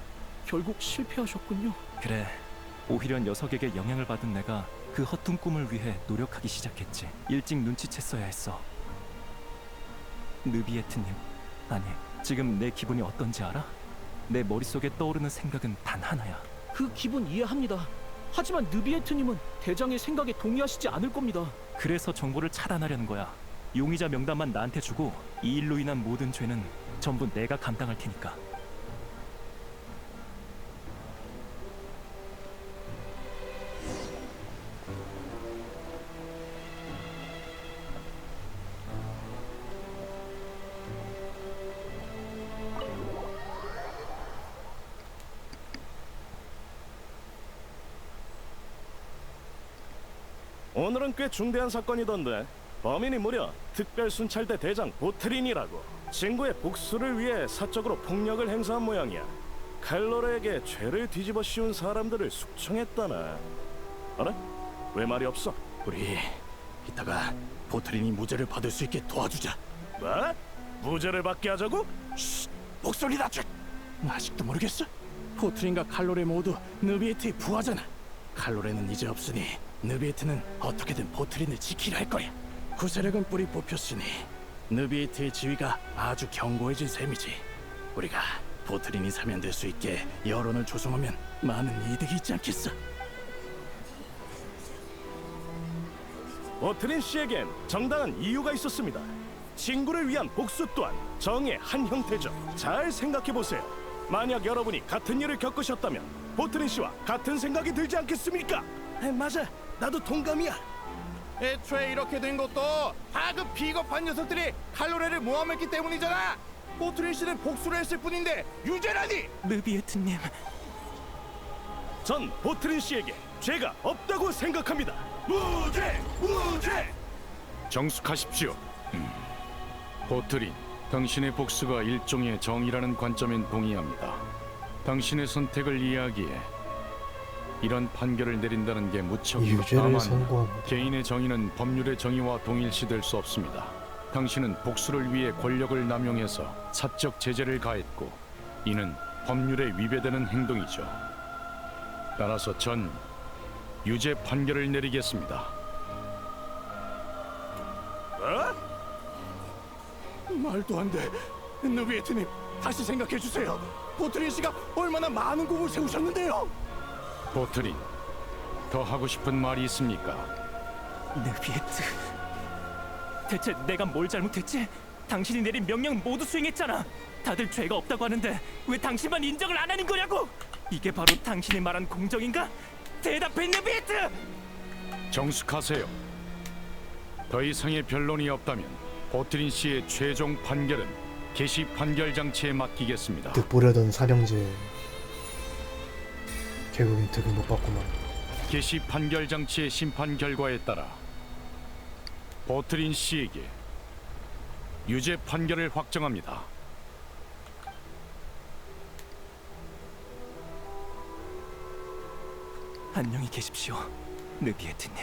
결국 실패하셨군요. 그래, 오히려 녀석에게 영향을 받은 내가 그 허튼 꿈을 위해 노력하기 시작했지. 일찍 눈치챘어야 했어. 느비에트님, 아니, 지금 내 기분이 어떤지 알아? 내 머릿속에 떠오르는 생각은 단 하나야. 그 기분 이해합니다. 하지만 느비에트님은 대장의 생각에 동의하시지 않을 겁니다. 그래서 정보를 차단하려는 거야. 용의자 명단만 나한테 주고 이 일로 인한 모든 죄는 전부 내가 감당할 테니까. 오늘은 꽤 중대한 사건이던데 범인이 무려 특별순찰대 대장 보트린이라고. 친구의 복수를 위해 사적으로 폭력을 행사한 모양이야. 칼로레에게 죄를 뒤집어 씌운 사람들을 숙청했다나. 알아? 왜 말이 없어? 우리 이따가 보트린이 무죄를 받을 수 있게 도와주자. 뭐? 무죄를 받게 하자고? 목소리 낮춰. 아직도 모르겠어? 포트린과 칼로레 모두 느비에트의 부하잖아. 칼로레는 이제 없으니 느비에트는 어떻게든 보트린을 지키려 할 거야. 구세력은 뿌리 뽑혔으니 느비에트의 지위가 아주 견고해진 셈이지. 우리가 보트린이 사면될 수 있게 여론을 조성하면 많은 이득이 있지 않겠어? 보트린 씨에겐 정당한 이유가 있었습니다. 친구를 위한 복수 또한 정의 한 형태죠. 잘 생각해 보세요. 만약 여러분이 같은 일을 겪으셨다면 보트린 씨와 같은 생각이 들지 않겠습니까? 맞아, 나도 동감이야. 애초에 이렇게 된 것도 다 그 비겁한 녀석들이 칼로레를 모함했기 때문이잖아. 보트린 씨는 복수를 했을 뿐인데 유죄라니. 느비에트님, 전 보트린 씨에게 죄가 없다고 생각합니다. 무죄! 무죄! 정숙하십시오. 보트린, 당신의 복수가 일종의 정의라는 관점엔 동의합니다. 당신의 선택을 이해하기에 이런 판결을 내린다는 게 무척 유죄를 다만 선고합니다. 개인의 정의는 법률의 정의와 동일시될 수 없습니다. 당신은 복수를 위해 권력을 남용해서 사적 제재를 가했고 이는 법률에 위배되는 행동이죠. 따라서 전 유죄 판결을 내리겠습니다. 말도 안 돼. 느비에트님, 다시 생각해 주세요. 보트린 씨가 얼마나 많은 공을 세우셨는데요. 보트린, 더 하고 싶은 말이 있습니까? 느비에트. 대체 내가 뭘 잘못했지? 당신이 내린 명령 모두 수행했잖아. 다들 죄가 없다고 하는데 왜 당신만 인정을 안 하는 거냐고? 이게 바로 당신이 말한 공정인가? 대답해, 느비에트! 정숙하세요. 더 이상의 변론이 없다면 보트린 씨의 최종 판결은 개시 판결 장치에 맡기겠습니다. 득 보려던 사령제 결국엔 득을 못 받구만. 개시 판결 장치의 심판 결과에 따라 보트린 씨에게 유죄 판결을 확정합니다. 안녕히 계십시오, 느비에트님.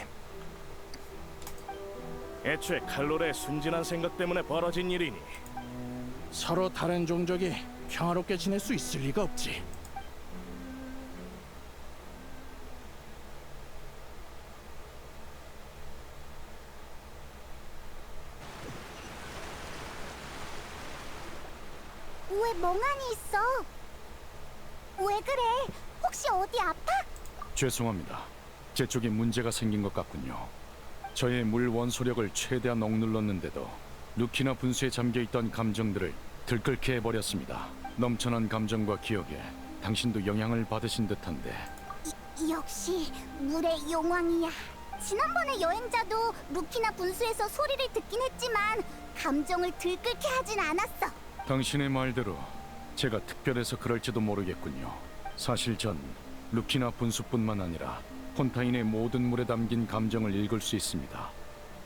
애초에 칼로레의 순진한 생각 때문에 벌어진 일이니 서로 다른 종족이 평화롭게 지낼 수 있을 리가 없지. 왜 멍하니 있어? 왜 그래? 혹시 어디 아파? 죄송합니다. 제 쪽에 문제가 생긴 것 같군요. 저의 물 원소력을 최대한 억눌렀는데도 루키나 분수에 잠겨있던 감정들을 들끓게 해버렸습니다. 넘쳐난 감정과 기억에 당신도 영향을 받으신 듯한데 역시 물의 용왕이야. 지난번에 여행자도 루키나 분수에서 소리를 듣긴 했지만 감정을 들끓게 하진 않았어. 당신의 말대로 제가 특별해서 그럴지도 모르겠군요. 사실 전 루키나 분수뿐만 아니라 폰타인의 모든 물에 담긴 감정을 읽을 수 있습니다.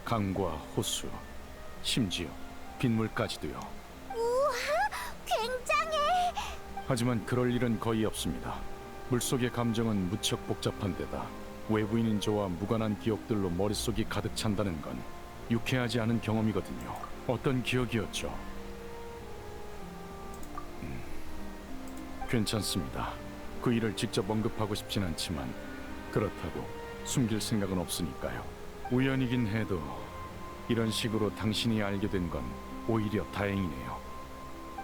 강과 호수, 심지어 빗물까지도요. 우와, 굉장해. 하지만 그럴 일은 거의 없습니다. 물속의 감정은 무척 복잡한 데다 외부인인 저와 무관한 기억들로 머릿속이 가득 찬다는 건 유쾌하지 않은 경험이거든요. 어떤 기억이었죠? 괜찮습니다. 그 일을 직접 언급하고 싶진 않지만 그렇다고 숨길 생각은 없으니까요. 우연이긴 해도 이런 식으로 당신이 알게 된 건 오히려 다행이네요.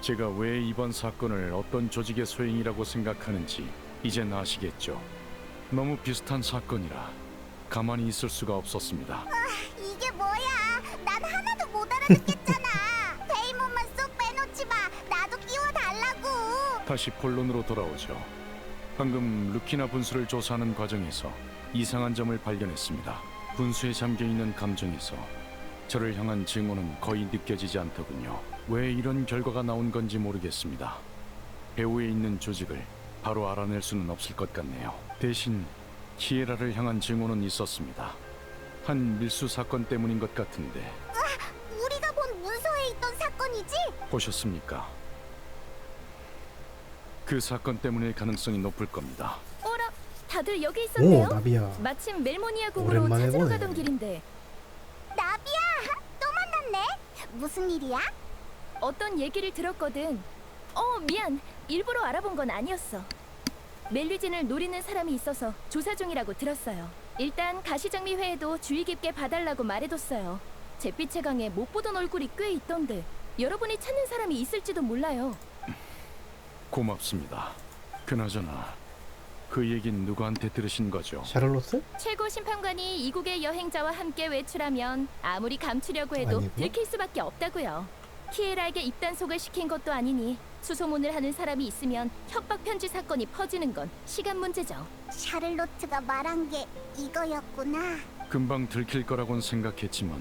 제가 왜 이번 사건을 어떤 조직의 소행이라고 생각하는지 이젠 아시겠죠? 너무 비슷한 사건이라 가만히 있을 수가 없었습니다. 이게 뭐야? 난 하나도 못 알아듣겠잖아. 페이몬만 쏙 빼놓지 마. 나도 끼워달라고. 다시 본론으로 돌아오죠. 방금 루키나 분수를 조사하는 과정에서 이상한 점을 발견했습니다. 분수에 잠겨있는 감정에서 저를 향한 증오는 거의 느껴지지 않더군요. 왜 이런 결과가 나온 건지 모르겠습니다. 배후에 있는 조직을 바로 알아낼 수는 없을 것 같네요. 대신 키에라를 향한 증오는 있었습니다. 한 밀수 사건 때문인 것 같은데 우리가 본 문서에 있던 사건이지? 보셨습니까? 그 사건 때문일 가능성이 높을 겁니다. 어라, 다들 여기 오, 있었네요. 나비야. 마침 멜모니아 국으로 오랜만에 찾으러 보네. 가던 길인데 나비야, 또 만났네. 무슨 일이야? 어떤 얘기를 들었거든. 미안. 일부러 알아본 건 아니었어. 멜리진을 노리는 사람이 있어서 조사 중이라고 들었어요. 일단 가시장미 회에도 주의 깊게 봐달라고 말해뒀어요. 잿빛의 강에 못 보던 얼굴이 꽤 있던데 여러분이 찾는 사람이 있을지도 몰라요. 고맙습니다. 그나저나 그 얘긴 누구한테 들으신 거죠? 샤를로트? 최고 심판관이 이국의 여행자와 함께 외출하면 아무리 감추려고 해도 아니고? 들킬 수밖에 없다고요. 키에라에게 입단속을 시킨 것도 아니니 수소문을 하는 사람이 있으면 협박 편지 사건이 퍼지는 건 시간 문제죠. 샤를로트가 말한 게 이거였구나. 금방 들킬 거라곤 생각했지만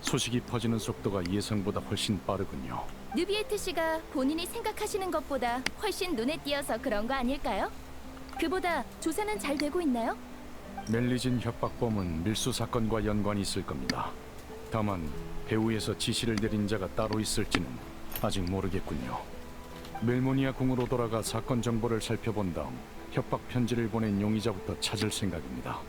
소식이 퍼지는 속도가 예상보다 훨씬 빠르군요. 느비에트 씨가 본인이 생각하시는 것보다 훨씬 눈에 띄어서 그런 거 아닐까요? 그보다 조사는 잘 되고 있나요? 멜리진 협박범은 밀수 사건과 연관이 있을 겁니다. 다만 배후에서 지시를 내린 자가 따로 있을지는 아직 모르겠군요. 멜모니아 궁으로 돌아가 사건 정보를 살펴본 다음 협박 편지를 보낸 용의자부터 찾을 생각입니다.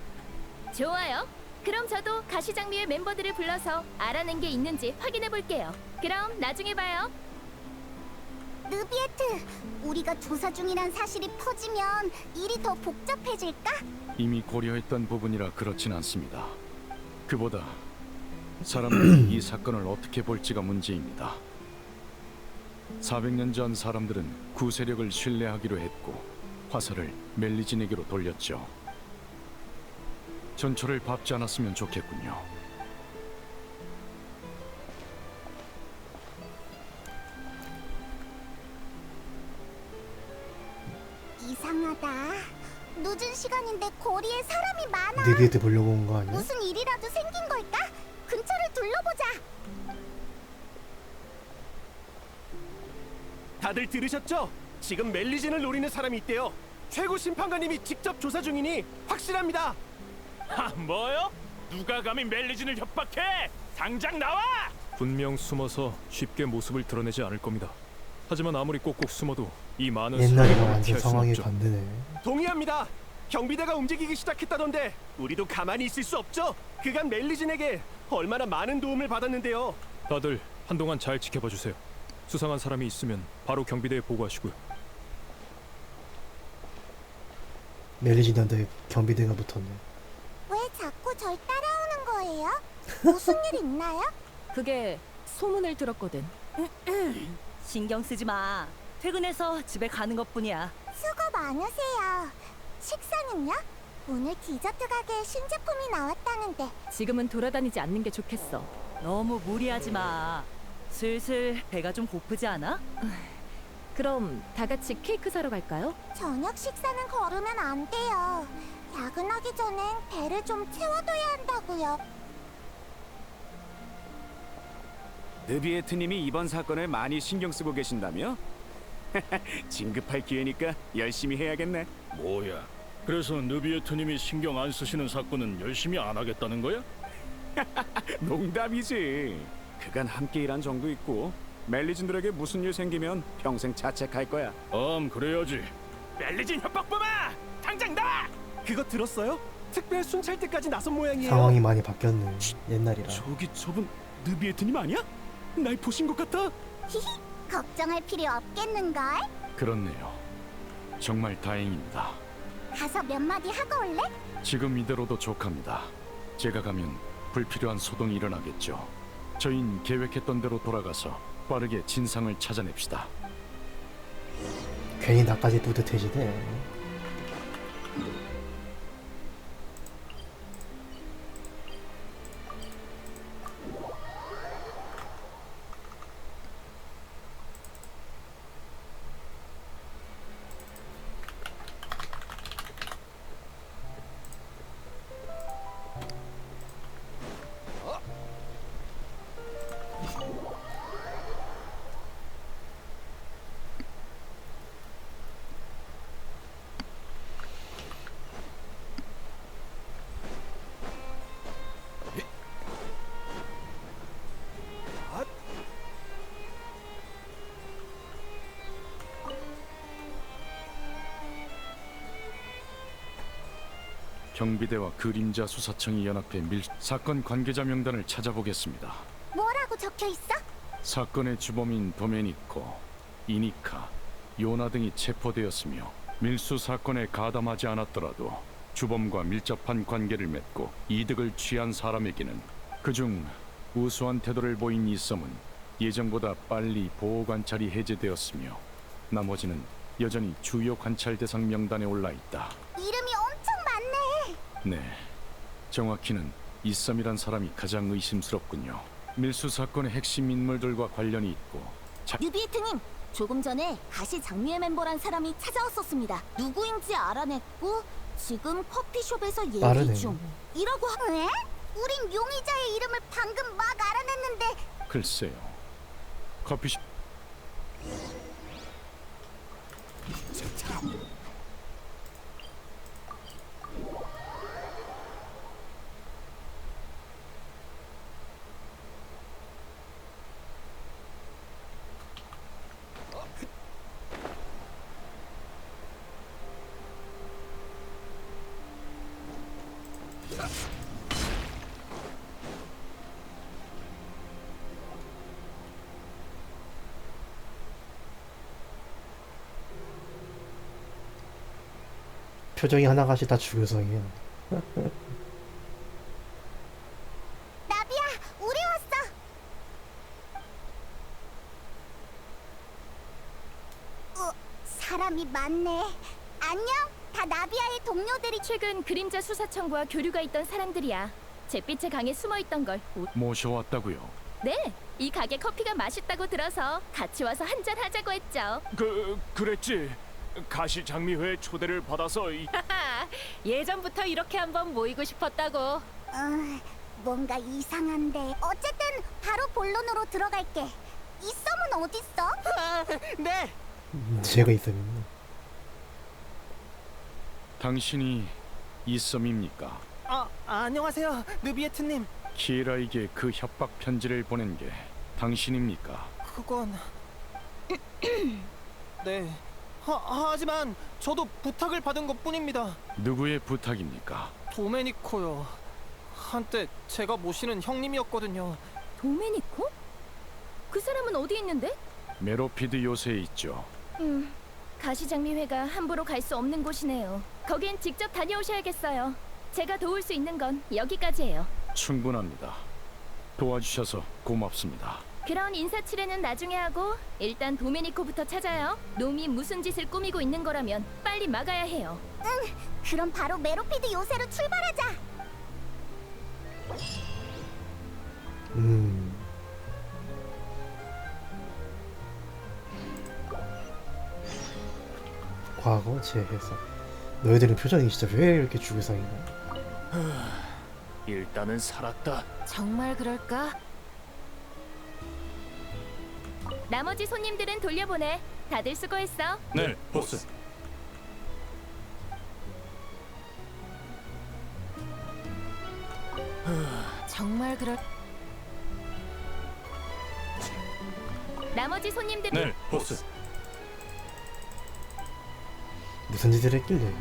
좋아요. 그럼 저도 가시장미회 멤버들을 불러서 알아낸 게 있는지 확인해 볼게요. 그럼 나중에 봐요. 느비에트, 우리가 조사 중이란 사실이 퍼지면 일이 더 복잡해질까? 이미 고려했던 부분이라 그렇진 않습니다. 그보다 사람들이 이 사건을 어떻게 볼지가 문제입니다. 400년 전 사람들은 구세력을 신뢰하기로 했고 화살을 멜리진에게로 돌렸죠. 전초를 밟지 않았으면 좋겠군요. 이상하다. 늦은 시간인데 거리에 사람이 많아. 느비에트 보려고 온 거 아니야? 무슨 일이라도 생긴 걸까? 근처를 둘러보자. 다들 들으셨죠? 지금 멜리진을 노리는 사람이 있대요. 최고 심판관님이 직접 조사 중이니 확실합니다. 하, 뭐요? 누가 감히 멜리진을 협박해? 당장 나와! 분명 숨어서 쉽게 모습을 드러내지 않을 겁니다. 하지만 아무리 꼭꼭 숨어도 이 많은 옛날이랑 사람을 완전 피할 수는 상황이 없죠. 반대네. 동의합니다. 경비대가 움직이기 시작했다던데 우리도 가만히 있을 수 없죠. 그간 멜리진에게 얼마나 많은 도움을 받았는데요. 다들 한동안 잘 지켜봐 주세요. 수상한 사람이 있으면 바로 경비대에 보고하시고요. 멜리진한테 경비대가 붙었네. 왜 자꾸 절 따라오는 거예요? 무슨 일 있나요? 그게 소문을 들었거든. 신경 쓰지 마. 퇴근해서 집에 가는 것뿐이야. 수고 많으세요. 식사는요? 오늘 디저트 가게에 신제품이 나왔다는데. 지금은 돌아다니지 않는 게 좋겠어. 너무 무리하지 마. 슬슬 배가 좀 고프지 않아? 그럼 다 같이 케이크 사러 갈까요? 저녁 식사는 거르면 안 돼요. 야근하기 전엔 배를 좀 채워둬야 한다고요. 느비에트님이 이번 사건을 많이 신경 쓰고 계신다며? 진급할 기회니까 열심히 해야겠네. 뭐야? 그래서 느비에트님이 신경 안 쓰시는 사건은 열심히 안 하겠다는 거야? 농담이지. 그간 함께 일한 정도 있고 멜리진들에게 무슨 일 생기면 평생 자책할 거야. 그래야지. 멜리진 협박범아! 당장 나와! 그거 들었어요? 특별 순찰 때까지 나선 모양이에요. 상황이 많이 바뀌었네. 옛날이라. 저분 느비에트님 아니야? 날 보신 것 같아. 히히, 걱정할 필요 없겠는걸? 그렇네요. 정말 다행입니다. 가서 몇 마디 하고 올래? 지금 이대로도 족합니다. 제가 가면 불필요한 소동이 일어나겠죠. 저흰 계획했던 대로 돌아가서 빠르게 진상을 찾아냅시다. 괜히 나까지 뿌듯해지네. 경비대와 그림자 수사청이 연합해 사건 관계자 명단을 찾아보겠습니다. 뭐라고 적혀 있어? 사건의 주범인 도메니코, 이니카, 요나 등이 체포되었으며 밀수 사건에 가담하지 않았더라도 주범과 밀접한 관계를 맺고 이득을 취한 사람에게는 그중 우수한 태도를 보인 이섬은 예정보다 빨리 보호 관찰이 해제되었으며 나머지는 여전히 주요 관찰 대상 명단에 올라 있다. 이름이 엄청 많네. 네, 정확히는 이썸이란 사람이 가장 의심스럽군요. 밀수 사건의 핵심 인물들과 관련이 있고 뉴비에트님, 조금 전에 가시 장미의 멤버란 사람이 찾아왔었습니다. 누구인지 알아냈고 지금 커피숍에서 얘기 빠르네. 중. 이라고 에? 우린 용의자의 이름을 방금 막 알아냈는데. 글쎄요. 커피숍 표정이 하나같이 다 주교성이야. 나비야, 우리 왔어. 사람이 많네. 안녕, 다 나비야의 동료들이. 최근 그림자 수사청과 교류가 있던 사람들이야. 잿빛의 강에 숨어있던 걸. 모셔왔다고요. 네, 이 가게 커피가 맛있다고 들어서 같이 와서 한잔 하자고 했죠. 그랬지. 가시 장미회 초대를 받아서 예전부터 이렇게 한번 모이고 싶었다고. 뭔가 이상한데. 어쨌든 바로 본론으로 들어갈게. 이 썸은 어딨어? 네. 제가 있었는데. 당신이 이썸입니까? 안녕하세요, 느비에트님. 키에라에게 그 협박 편지를 보낸 게 당신입니까? 그건 네. 하지만 저도 부탁을 받은 것뿐입니다. 누구의 부탁입니까? 도메니코요. 한때 제가 모시는 형님이었거든요. 도메니코? 그 사람은 어디 있는데? 메로피드 요새에 있죠. 가시장미회가 함부로 갈 수 없는 곳이네요. 거긴 직접 다녀오셔야겠어요. 제가 도울 수 있는 건 여기까지예요. 충분합니다. 도와주셔서 고맙습니다. 그런 인사치레는 나중에 하고 일단 도메니코부터 찾아요. 놈이 무슨 짓을 꾸미고 있는 거라면 빨리 막아야 해요. 그럼 바로 메로피드 요새로 출발하자. 과거 재해석. 너희들은 표정이 진짜 왜 이렇게 주교성이냐? 일단은 살았다. 정말 그럴까? 나머지 손님들은 돌려보내. 다들 수고했어. 네, 보스. 정말 그럴. 나머지 손님들은 네, 보스. 무슨 짓을 했길래?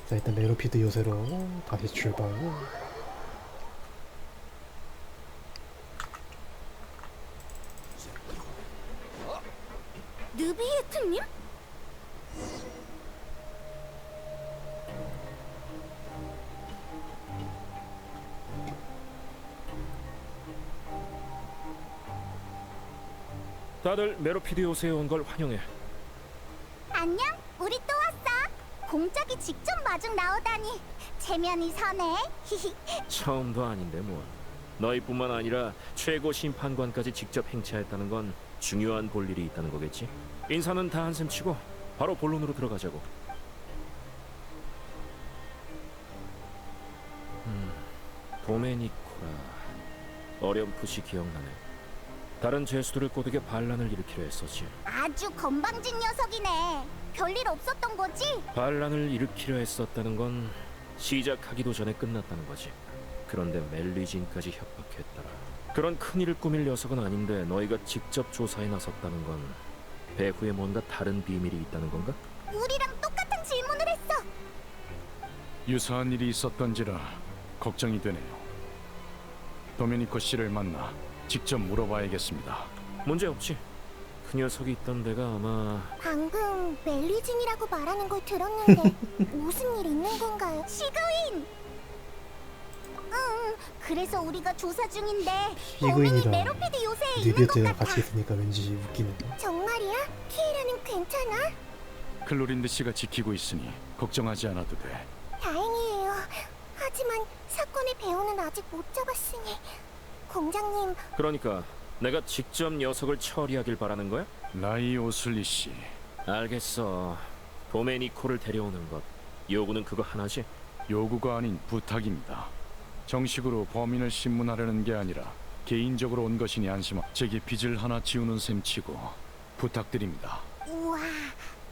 자, 일단 메로피드 요새로 다시 출발. 느비에트님? 다들 메로피드 요새에 온 걸 환영해. 안녕, 우리 또 왔어. 공작이 직접 마중 나오다니 체면이 서네. 히히. 처음도 아닌데 뭐. 너희뿐만 아니라 최고 심판관까지 직접 행차했다는 건 중요한 볼 일이 있다는 거겠지? 인사는 다 한셈 치고 바로 본론으로 들어가자고. 도메니코라. 어렴풋이 기억나네. 다른 죄수들을 꼬드겨 반란을 일으키려 했었지. 아주 건방진 녀석이네. 별일 없었던 거지? 반란을 일으키려 했었다는 건 시작하기도 전에 끝났다는 거지. 그런데 멜리진까지 협박했더라. 그런 큰일을 꾸밀 녀석은 아닌데 너희가 직접 조사에 나섰다는 건 배후에 뭔가 다른 비밀이 있다는 건가? 우리랑 똑같은 질문을 했어. 유사한 일이 있었던지라 걱정이 되네요. 도메니코 씨를 만나 직접 물어봐야겠습니다. 문제 없지. 그 녀석이 있던 데가 아마 방금 멜리진이라고 말하는 걸 들었는데 무슨 일 있는 건가요? 시그윈! 응, 그래서 우리가 조사 중인데 피그인이랑 메로피드 요새에 있는 것 느비에트가 같아. 같이 있으니까 왠지 웃기네. 정말이야? 키이라는 괜찮아? 클로린드 씨가 지키고 있으니 걱정하지 않아도 돼. 다행이에요. 하지만 사건의 배우는 아직 못 잡았으니 공장님. 그러니까 내가 직접 녀석을 처리하길 바라는 거야? 라이 오슬리 씨. 알겠어. 도메니코를 데려오는 것. 요구는 그거 하나지? 요구가 아닌 부탁입니다. 정식으로 범인을 신문하려는 게 아니라 개인적으로 온 것이니 안심하. 제게 빚을 하나 지우는 셈치고 부탁드립니다. 우와,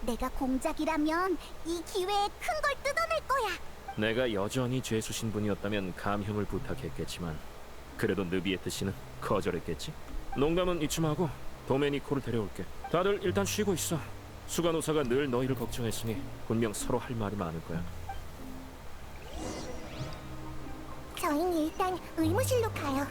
내가 공작이라면 이 기회에 큰 걸 뜯어낼 거야. 내가 여전히 죄수 신분이었다면 감형을 부탁했겠지만 그래도 느비에트 씨는 거절했겠지? 농담은 이쯤 하고 도메니코를 데려올게. 다들 일단 쉬고 있어. 수간호사가 늘 너희를 걱정했으니 분명 서로 할 말이 많을 거야. 저희는 일단 의무실로 가요.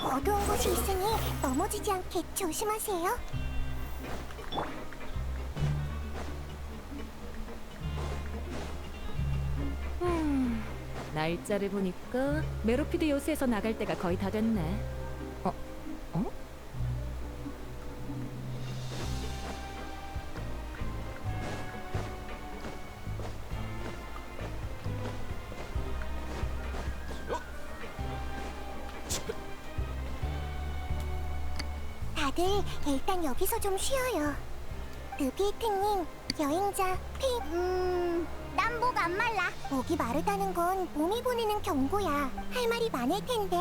어두운 곳이 있으니 넘어지지 않게 조심하세요. 날짜를 보니까 메로피드 요새에서 나갈 때가 거의 다 됐네. 어? 다들 일단 여기서 좀 쉬어요. 느비에트님, 여행자 난 목 안 말라. 목이 마르다는 건 몸이 보내는 경고야. 할 말이 많을 텐데.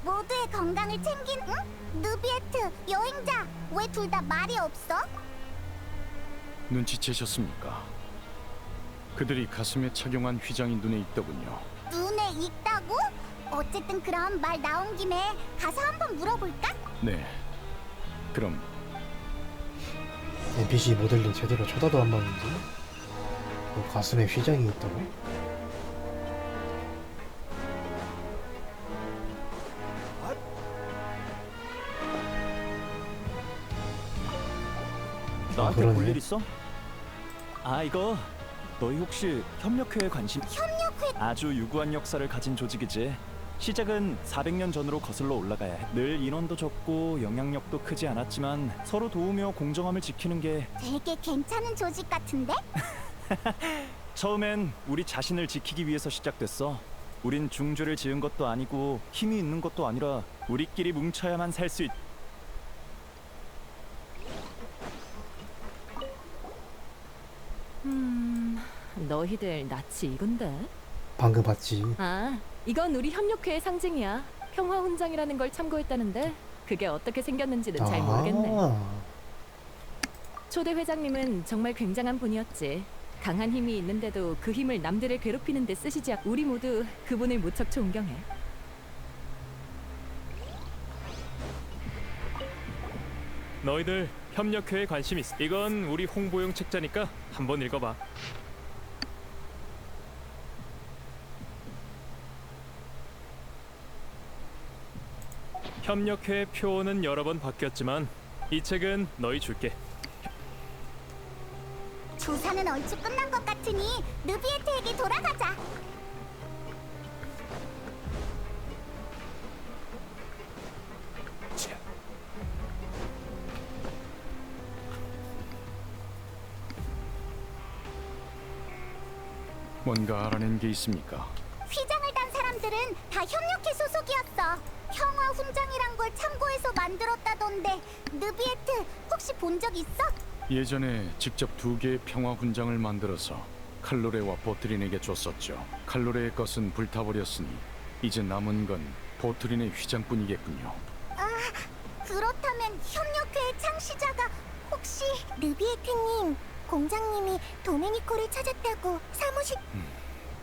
모두의 건강을 챙긴, 응? 느비에트, 여행자, 왜 둘 다 말이 없어? 눈치채셨습니까? 그들이 가슴에 착용한 휘장이 눈에 있더군요. 눈에 익다고? 어쨌든 그럼 말 나온 김에 가서 한번 물어볼까? 네. 그럼 NPC 모델링 제대로 쳐다도 안 봤는데 뭐 가슴에 휘장이 있다고? 나한테 그러네. 볼 일 있어? 이거 너희 혹시 협력회에 관심? 협력회? 아주 유구한 역사를 가진 조직이지. 시작은 400년 전으로 거슬러 올라가야 해. 늘 인원도 적고 영향력도 크지 않았지만 서로 도우며 공정함을 지키는 게 되게 괜찮은 조직 같은데? 처음엔 우리 자신을 지키기 위해서 시작됐어. 우린 중죄를 지은 것도 아니고 힘이 있는 것도 아니라 우리끼리 뭉쳐야만 살 수 있... 너희들 낯이 익은데? 방금 봤지. 이건 우리 협력회의 상징이야. 평화 훈장이라는 걸 참고했다는데 그게 어떻게 생겼는지는 잘 모르겠네. 초대 회장님은 정말 굉장한 분이었지. 강한 힘이 있는데도 그 힘을 남들을 괴롭히는 데 쓰시지 않... 우리 모두 그분을 무척 존경해. 너희들 협력회에 관심 있어? 이건 우리 홍보용 책자니까 한번 읽어봐. 협력회 표어는 여러 번 바뀌었지만 이 책은 너희 줄게. 조사는 얼추 끝난 것 같으니 느비에트에게 돌아가자. 뭔가 알아낸 게 있습니까? 휘장을 단 사람들은 다 협력회 소속이었어. 평화 훈장이란 걸 참고해서 만들었다던데. 느비에트 혹시 본 적 있어? 예전에 직접 2개의 평화 훈장을 만들어서 칼로레와 보트린에게 줬었죠. 칼로레의 것은 불타버렸으니 이제 남은 건 보트린의 휘장뿐이겠군요. 그렇다면 협력회의 창시자가 혹시... 느비에트님, 공장님이 도메니코를 찾았다고 사무실...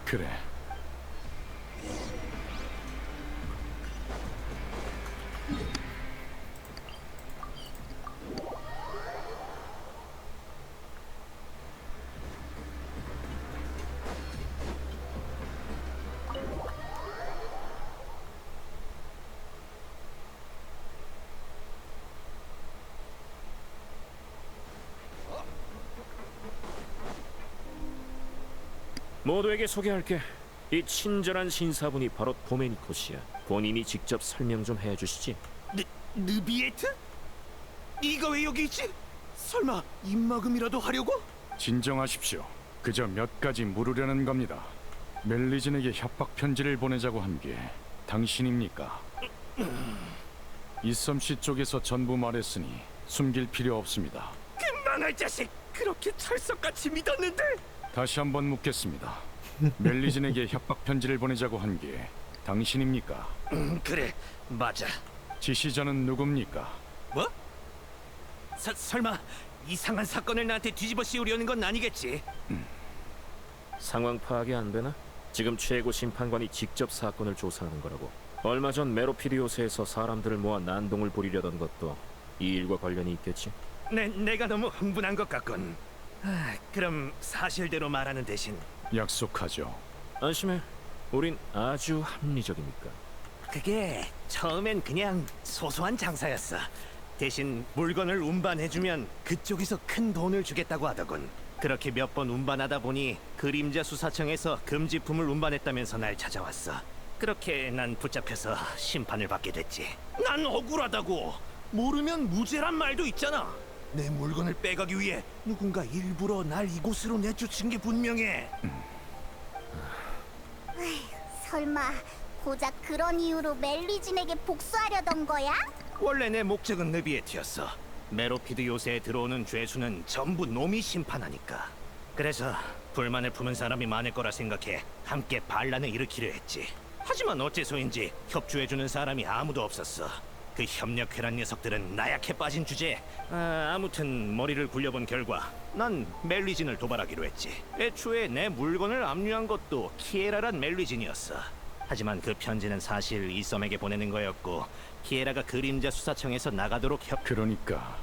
그래. 모두에게 소개할게. 이 친절한 신사분이 바로 도메니코 씨야. 본인이 직접 설명 좀 해주시지. 느비에트? 네가 왜 여기 있지? 설마 입막음이라도 하려고? 진정하십시오. 그저 몇 가지 물으려는 겁니다. 멜리진에게 협박 편지를 보내자고 한 게 당신입니까? 이섬씨 쪽에서 전부 말했으니 숨길 필요 없습니다. 금방할 자식! 그렇게 철석같이 믿었는데! 다시 한번 묻겠습니다. 멜리진에게 협박 편지를 보내자고 한 게 당신입니까? 그래, 맞아. 지시자는 누굽니까? 뭐? 설마 이상한 사건을 나한테 뒤집어 씌우려는 건 아니겠지? 상황 파악이 안 되나? 지금 최고 심판관이 직접 사건을 조사하는 거라고. 얼마 전 메로피디오스에서 사람들을 모아 난동을 부리려던 것도 이 일과 관련이 있겠지? 내가 너무 흥분한 것 같군. 그럼 사실대로 말하는 대신 약속하죠. 안심해. 우린 아주 합리적이니까. 그게 처음엔 그냥 소소한 장사였어. 대신 물건을 운반해주면 그쪽에서 큰 돈을 주겠다고 하더군. 그렇게 몇 번 운반하다 보니 그림자 수사청에서 금지품을 운반했다면서 날 찾아왔어. 그렇게 난 붙잡혀서 심판을 받게 됐지. 난 억울하다고. 모르면 무죄란 말도 있잖아. 내 물건을 빼가기 위해 누군가 일부러 날 이곳으로 내쫓은 게 분명해. 설마 고작 그런 이유로 멜리진에게 복수하려던 거야? 원래 내 목적은 느비에트였어. 메로피드 요새에 들어오는 죄수는 전부 놈이 심판하니까. 그래서 불만을 품은 사람이 많을 거라 생각해 함께 반란을 일으키려 했지. 하지만 어째서인지 협조해주는 사람이 아무도 없었어. 그 협력회란 녀석들은 나약해 빠진 주제에 아무튼 머리를 굴려본 결과 난 멜리진을 도발하기로 했지. 애초에 내 물건을 압류한 것도 키에라란 멜리진이었어. 하지만 그 편지는 사실 이썸에게 보내는 거였고 키에라가 그림자 수사청에서 나가도록 그러니까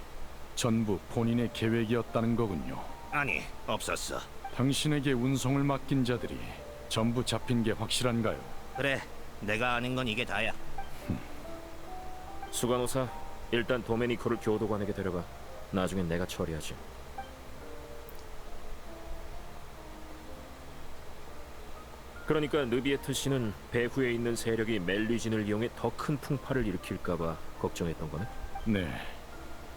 전부 본인의 계획이었다는 거군요. 아니, 없었어. 당신에게 운송을 맡긴 자들이 전부 잡힌 게 확실한가요? 그래, 내가 아는 건 이게 다야. 수간호사, 일단 도메니코를 교도관에게 데려가. 나중엔 내가 처리하지. 그러니까 느비에트 씨는 배후에 있는 세력이 멜리진을 이용해 더 큰 풍파를 일으킬까봐 걱정했던 거네? 네,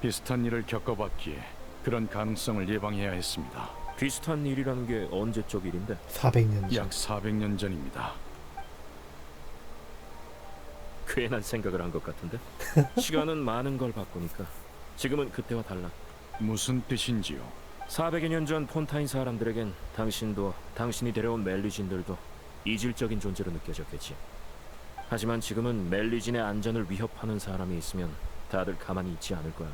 비슷한 일을 겪어봤기에 그런 가능성을 예방해야 했습니다. 비슷한 일이라는 게 언제적 일인데? 400년 전. 약 400년 전입니다. 괜한 생각을 한 것 같은데? 시간은 많은 걸 바꾸니까 지금은 그때와 달라. 무슨 뜻인지요? 400여 년 전 폰타인 사람들에겐 당신도 당신이 데려온 멜리진들도 이질적인 존재로 느껴졌겠지. 하지만 지금은 멜리진의 안전을 위협하는 사람이 있으면 다들 가만히 있지 않을 거야.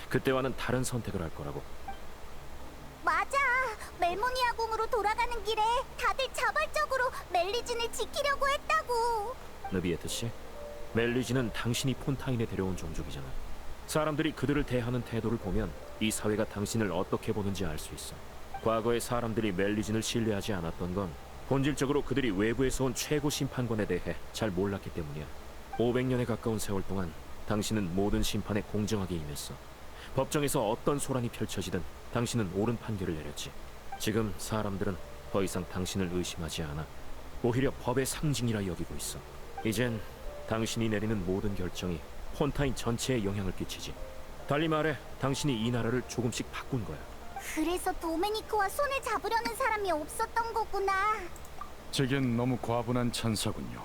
그때와는 다른 선택을 할 거라고. 맞아. 멜모니아 궁으로 돌아가는 길에 다들 자발적으로 멜리진을 지키려고 했다고. 느비에트 씨, 멜리진은 당신이 폰타인에 데려온 종족이잖아. 사람들이 그들을 대하는 태도를 보면 이 사회가 당신을 어떻게 보는지 알 수 있어. 과거에 사람들이 멜리진을 신뢰하지 않았던 건 본질적으로 그들이 외부에서 온 최고 심판관에 대해 잘 몰랐기 때문이야. 500년에 가까운 세월 동안 당신은 모든 심판에 공정하게 임했어. 법정에서 어떤 소란이 펼쳐지든 당신은 옳은 판결을 내렸지. 지금 사람들은 더 이상 당신을 의심하지 않아. 오히려 법의 상징이라 여기고 있어. 이젠 당신이 내리는 모든 결정이 폰타인 전체에 영향을 끼치지. 달리 말해 당신이 이 나라를 조금씩 바꾼 거야. 그래서 도메니코와 손을 잡으려는 사람이 없었던 거구나. 제겐 너무 과분한 찬사군요.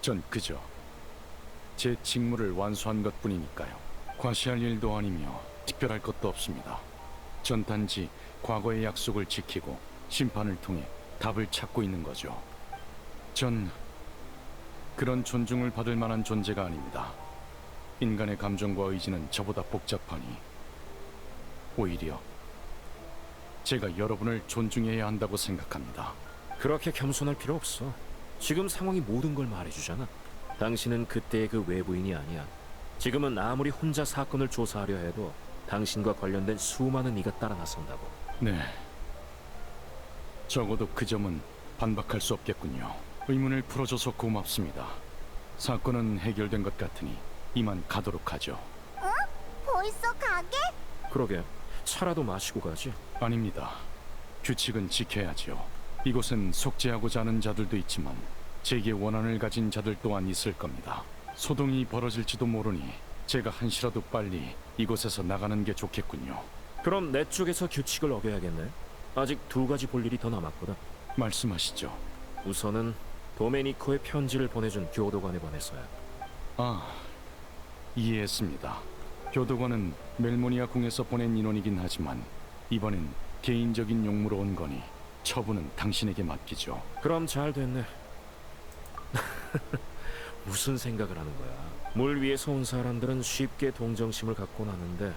전 그저 제 직무를 완수한 것뿐이니까요. 과시할 일도 아니며 특별할 것도 없습니다. 전 단지 과거의 약속을 지키고 심판을 통해 답을 찾고 있는 거죠. 전 그런 존중을 받을 만한 존재가 아닙니다. 인간의 감정과 의지는 저보다 복잡하니 오히려 제가 여러분을 존중해야 한다고 생각합니다. 그렇게 겸손할 필요 없어. 지금 상황이 모든 걸 말해주잖아. 당신은 그때의 그 외부인이 아니야. 지금은 아무리 혼자 사건을 조사하려 해도 당신과 관련된 수많은 이가 따라 나선다고. 네, 적어도 그 점은 반박할 수 없겠군요. 의문을 풀어줘서 고맙습니다. 사건은 해결된 것 같으니 이만 가도록 하죠. 벌써 가게? 그러게, 차라도 마시고 가지. 아닙니다. 규칙은 지켜야지요. 이곳엔 속죄하고자 하는 자들도 있지만 제게 원한을 가진 자들 또한 있을 겁니다. 소동이 벌어질지도 모르니 제가 한시라도 빨리 이곳에서 나가는 게 좋겠군요. 그럼 내 쪽에서 규칙을 어겨야겠네. 아직 두 가지 볼 일이 더 남았거든. 말씀하시죠. 우선은 도메니코의 편지를 보내준 교도관에 관해서야. 아, 이해했습니다. 교도관은 멜모니아 궁에서 보낸 인원이긴 하지만 이번엔 개인적인 용무로 온 거니 처분은 당신에게 맡기죠. 그럼 잘 됐네. 무슨 생각을 하는 거야? 물 위에서 온 사람들은 쉽게 동정심을 갖곤 하는데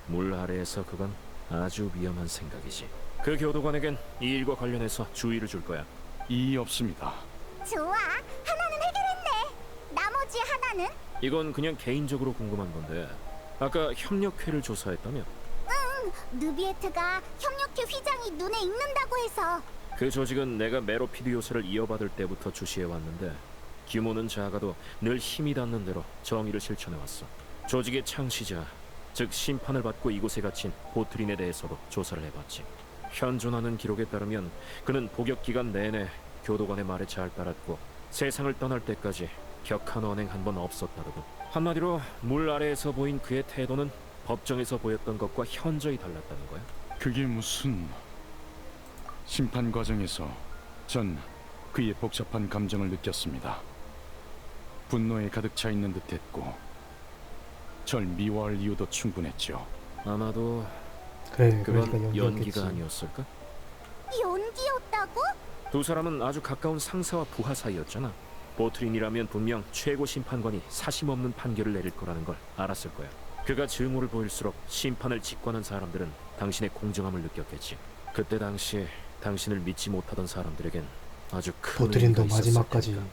물 아래에서 그건 아주 위험한 생각이지. 그 교도관에겐 이 일과 관련해서 주의를 줄 거야. 이의 없습니다. 좋아, 하나는 해결했네. 나머지 하나는? 이건 그냥 개인적으로 궁금한 건데 아까 협력회를 조사했다며? 응, 느비에트가 협력회 휘장이 눈에 익는다고 해서. 그 조직은 내가 메로피드 요새를 이어받을 때부터 주시해왔는데 규모는 작아도 늘 힘이 닿는 대로 정의를 실천해왔어. 조직의 창시자, 즉 심판을 받고 이곳에 갇힌 보트린에 대해서도 조사를 해봤지. 현존하는 기록에 따르면 그는 복역 기간 내내 교도관의 말에 잘 따랐고 세상을 떠날 때까지 격한 언행 한 번 없었다더군. 한마디로 물 아래에서 보인 그의 태도는 법정에서 보였던 것과 현저히 달랐다는 거야. 그게 무슨... 심판 과정에서 전 그의 복잡한 감정을 느꼈습니다. 분노에 가득 차 있는 듯했고 절 미워할 이유도 충분했죠. 아마도 그래, 그건 그러니까 연기가 아니었을까? 연기였다고? 두 사람은 아주 가까운 상사와 부하 사이였잖아. 보트린이라면 분명 최고 심판관이 사심 없는 판결을 내릴 거라는 걸 알았을 거야. 그가 증오를 보일수록 심판을 직관한 사람들은 당신의 공정함을 느꼈겠지. 그때 당시 당신을 믿지 못하던 사람들에겐 아주 큰 보트린도 의미가 마지막까지 있었을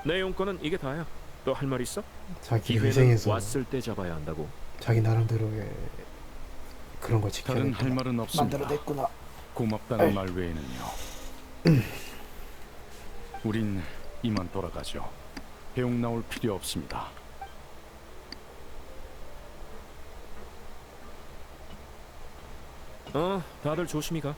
내 용건은 이게 다야. 또 할 말 있어? 자기 기회는 인생에서 왔을 때 잡아야 한다고. 자기 나름대로의 그런 걸 지켜야 다른 할 말은 없습니다. 만들어냈구나. 고맙다는 말 외에는요. 우린 이만 돌아가죠. 배웅 나올 필요 없습니다. 다들 조심히 가.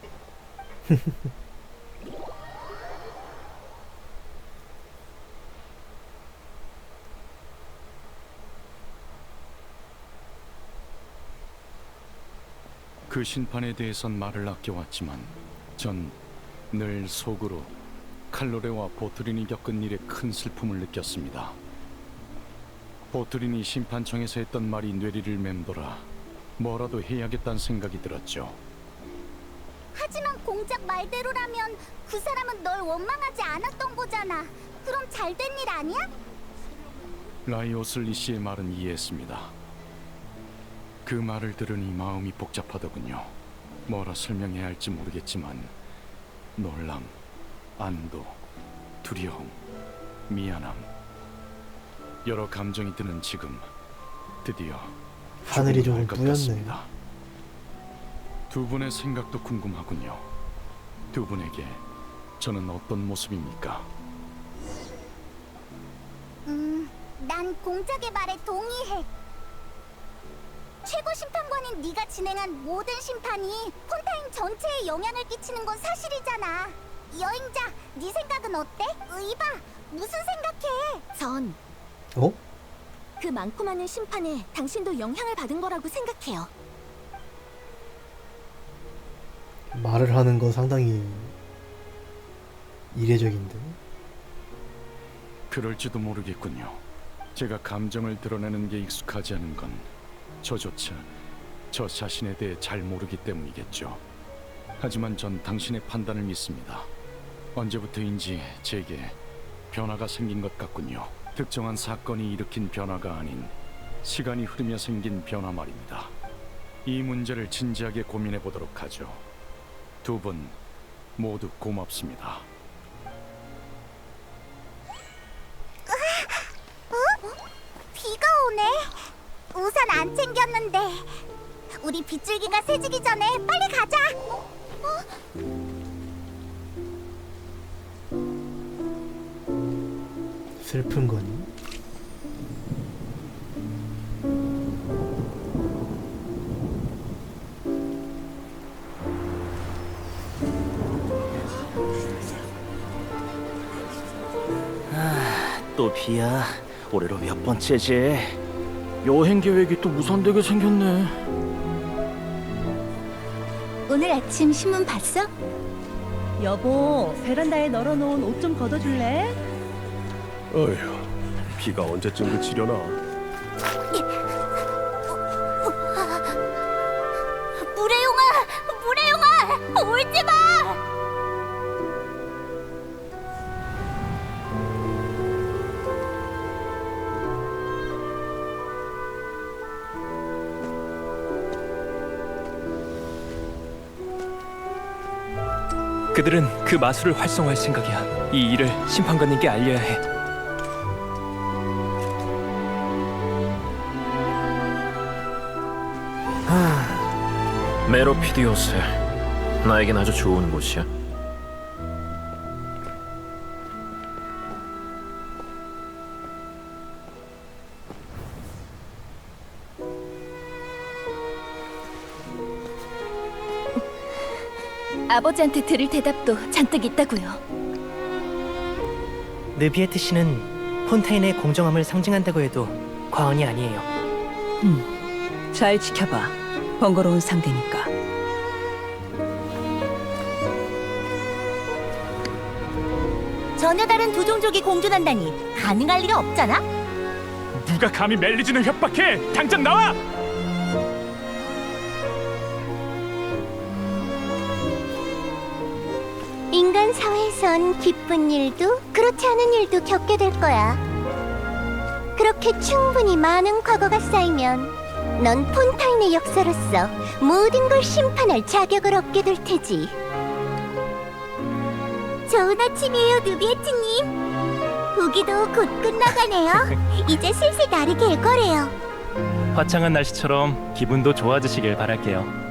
그 심판에 대해선 말을 아껴왔지만 전 늘 속으로 칼로레와 보트린이 겪은 일에 큰 슬픔을 느꼈습니다. 보트린이 심판청에서 했던 말이 뇌리를 맴돌아 뭐라도 해야겠다는 생각이 들었죠. 하지만 공작 말대로라면 그 사람은 널 원망하지 않았던 거잖아. 그럼 잘 된 일 아니야? 라이오슬리 씨의 말은 이해했습니다. 그 말을 들으니 마음이 복잡하더군요. 뭐라 설명해야 할지 모르겠지만 놀람, 안도, 두려움, 미안함, 여러 감정이 드는 지금 드디어 하늘이 좀 것 뿌였네. 같습니다. 두 분의 생각도 궁금하군요. 두 분에게 저는 어떤 모습입니까? 난 공작의 말에 동의해. 최고 심판관인 네가 진행한 모든 심판이 폰타인 전체에 영향을 끼치는 건 사실이잖아. 여행자, 네 생각은 어때? 이봐, 무슨 생각해? 전 어? 그 많고 많은 심판에 당신도 영향을 받은 거라고 생각해요. 말을 하는 건 상당히 이례적인데. 그럴지도 모르겠군요. 제가 감정을 드러내는 게 익숙하지 않은 건 저조차 저 자신에 대해 잘 모르기 때문이겠죠. 하지만 전 당신의 판단을 믿습니다. 언제부터인지 제게 변화가 생긴 것 같군요. 특정한 사건이 일으킨 변화가 아닌 시간이 흐르며 생긴 변화 말입니다. 이 문제를 진지하게 고민해 보도록 하죠. 두 분 모두 고맙습니다. 비가 오네. 우산 안 챙겼는데. 우리 빗줄기가 새지기 전에 빨리 가자. 슬픈 거니? 또 비야. 올해로 몇 번째지? 여행 계획이 또 무산되게 생겼네. 오늘 아침 신문 봤어? 여보, 베란다에 널어놓은 옷 좀 걷어줄래? 어휴, 비가 언제쯤 그치려나. 물의용아, 울지 마! 그들은 그 마술을 활성화할 생각이야. 이 일을 심판관님께 알려야 해. 메로피드 요새, 나에겐 아주 좋은 곳이야. 아버지한테 들을 대답도 잔뜩 있다고요. 느비에트 씨는 폰타인의 공정함을 상징한다고 해도 과언이 아니에요. 잘 지켜봐. 번거로운 상대니까. 전혀 다른 두 종족이 공존한다니 가능할 리가 없잖아? 누가 감히 멜리진을 협박해? 당장 나와! 인간 사회에선 기쁜 일도 그렇지 않은 일도 겪게 될 거야. 그렇게 충분히 많은 과거가 쌓이면 넌 폰타인의 역사로서 모든 걸 심판할 자격을 얻게 될 테지. 좋은 아침이에요, 누비에트님. 우기도 곧 끝나가네요. 이제 슬슬 날이 갤 거래요. 화창한 날씨처럼 기분도 좋아지시길 바랄게요.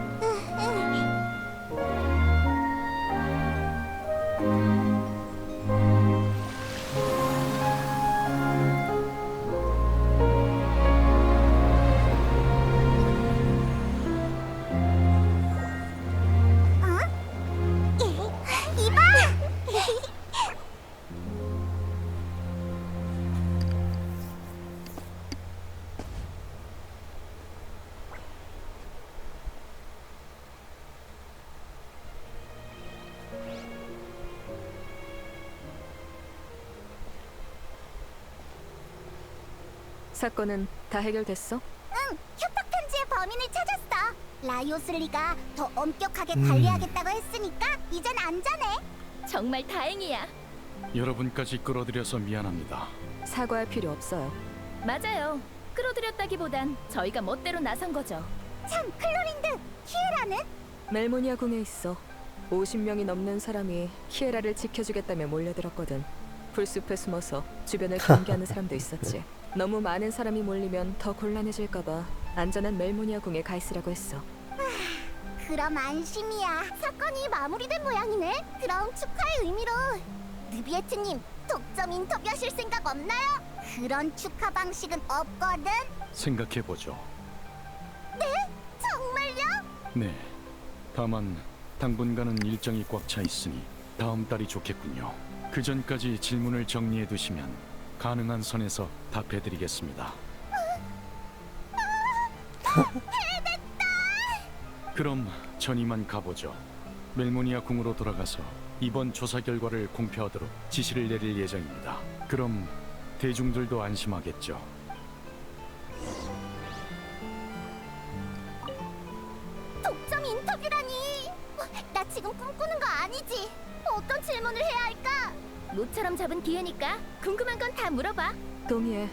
이봐! 사건은 다 해결됐어? 응, 협박 편지의 범인을 찾았어. 라이오슬리가 더 엄격하게 관리하겠다고 했으니까 이젠 안전해. 정말 다행이야. 여러분까지 끌어들여서 미안합니다. 사과할 필요 없어요. 맞아요. 끌어들였다기보단 저희가 멋대로 나선 거죠. 참, 클로린드, 키에라는? 멜모니아 궁에 있어. 50명이 넘는 사람이 키에라를 지켜주겠다며 몰려들었거든. 풀숲에 숨어서 주변을 경계하는 사람도 있었지. 너무 많은 사람이 몰리면 더 곤란해질까봐 안전한 멜모니아 궁에 가 있으라고 했어. 그럼 안심이야. 사건이 마무리된 모양이네. 그럼 축하의 의미로 느비에트님, 독점 인터뷰하실 생각 없나요? 그런 축하 방식은 없거든. 생각해보죠. 네? 정말요? 네. 다만 당분간은 일정이 꽉 차 있으니 다음 달이 좋겠군요. 그 전까지 질문을 정리해 두시면 가능한 선에서 답해드리겠습니다. 그럼 전 이만 가보죠. 멜모니아 궁으로 돌아가서 이번 조사 결과를 공표하도록 지시를 내릴 예정입니다. 그럼 대중들도 안심하겠죠. 독점 인터뷰라니. 나 지금 꿈꾸는 거 아니지? 어떤 질문을 해야 할까? 모처럼 잡은 기회니까 궁금한 건 다 물어봐. 동의해.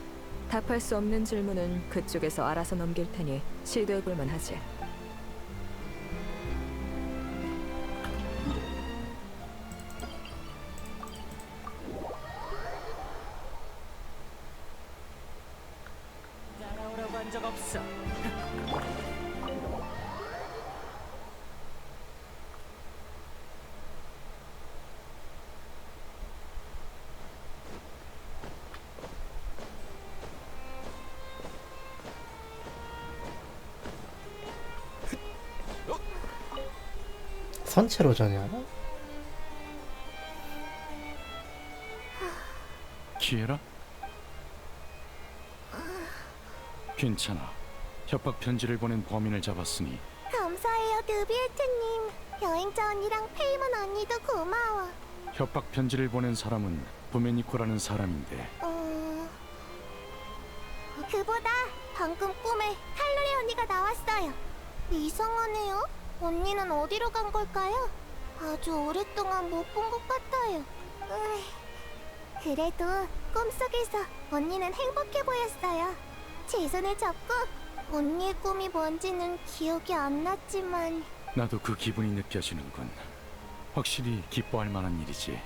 답할 수 없는 질문은 그쪽에서 알아서 넘길 테니 시도해볼 만하지. 따라오라고 한 적 없어. 선체로전이야? 키에라? 괜찮아. 협박 편지를 보낸 범인을 잡았으니 감사해요, 느비에트님. 여행자 언니랑 페이몬 언니도 고마워. 협박 편지를 보낸 사람은 부메니코라는 사람인데 그보다 방금 꿈에 칼로레 언니가 나왔어요. 이상하네요. 언니는 어디로 간 걸까요? 아주 오랫동안 못 본 것 같아요. 그래도 꿈속에서 언니는 행복해 보였어요. 제 손을 잡고 언니의 꿈이 뭔지는 기억이 안 났지만 나도 그 기분이 느껴지는군. 확실히 기뻐할 만한 일이지.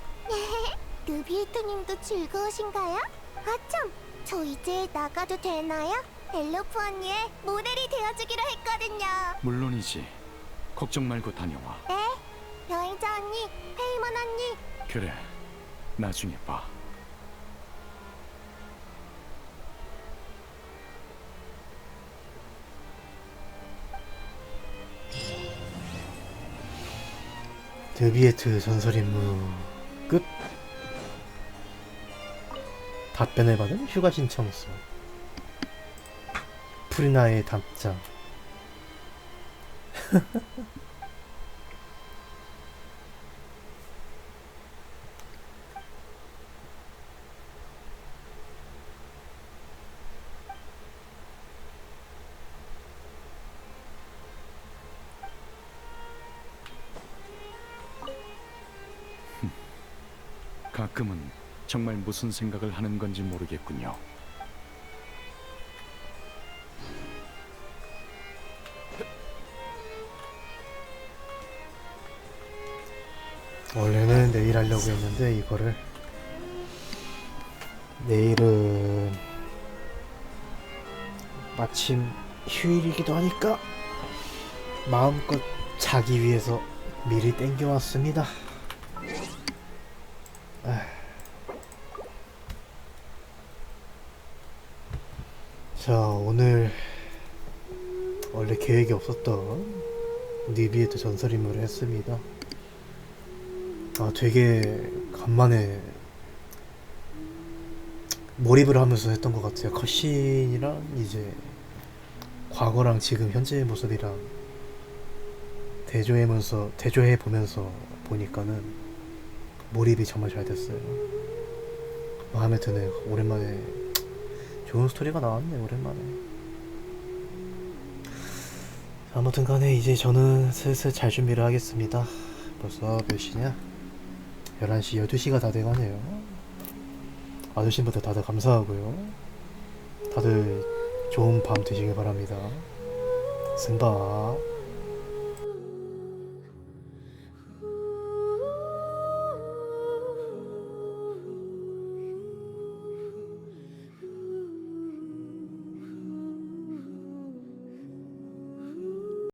느비에트님도 즐거우신가요? 아참, 저 이제 나가도 되나요? 엘로프 언니의 모델이 되어주기로 했거든요. 물론이지. 걱정 말고 다녀와. 네, 여행자 언니, 페이몬 언니. 그래, 나중에 봐. 느비에트 전설임무 끝. 답변을 받은 휴가 신청서. 프리나의 답장. 가끔은 정말 무슨 생각을 하는 건지 모르겠군요. 원래는 내일 하려고 했는데 이거를 내일은 마침 휴일이기도 하니까 마음껏 자기 위해서 미리 땡겨왔습니다. 자, 오늘 원래 계획이 없었던 느비에트 전설 임무를 했습니다. 아, 되게 간만에 몰입을 하면서 했던 것 같아요. 컷신이랑 이제 과거랑 지금 현재의 모습이랑 대조해 보면서 보니까는 몰입이 정말 잘 됐어요. 마음에 드네요. 오랜만에 좋은 스토리가 나왔네. 오랜만에. 아무튼 간에 이제 저는 슬슬 잘 준비를 하겠습니다. 벌써 몇 시냐? 11시, 12시가 다 돼가네요. 와주신 분들 다들 감사하고요. 다들 좋은 밤 되시길 바랍니다. 승바.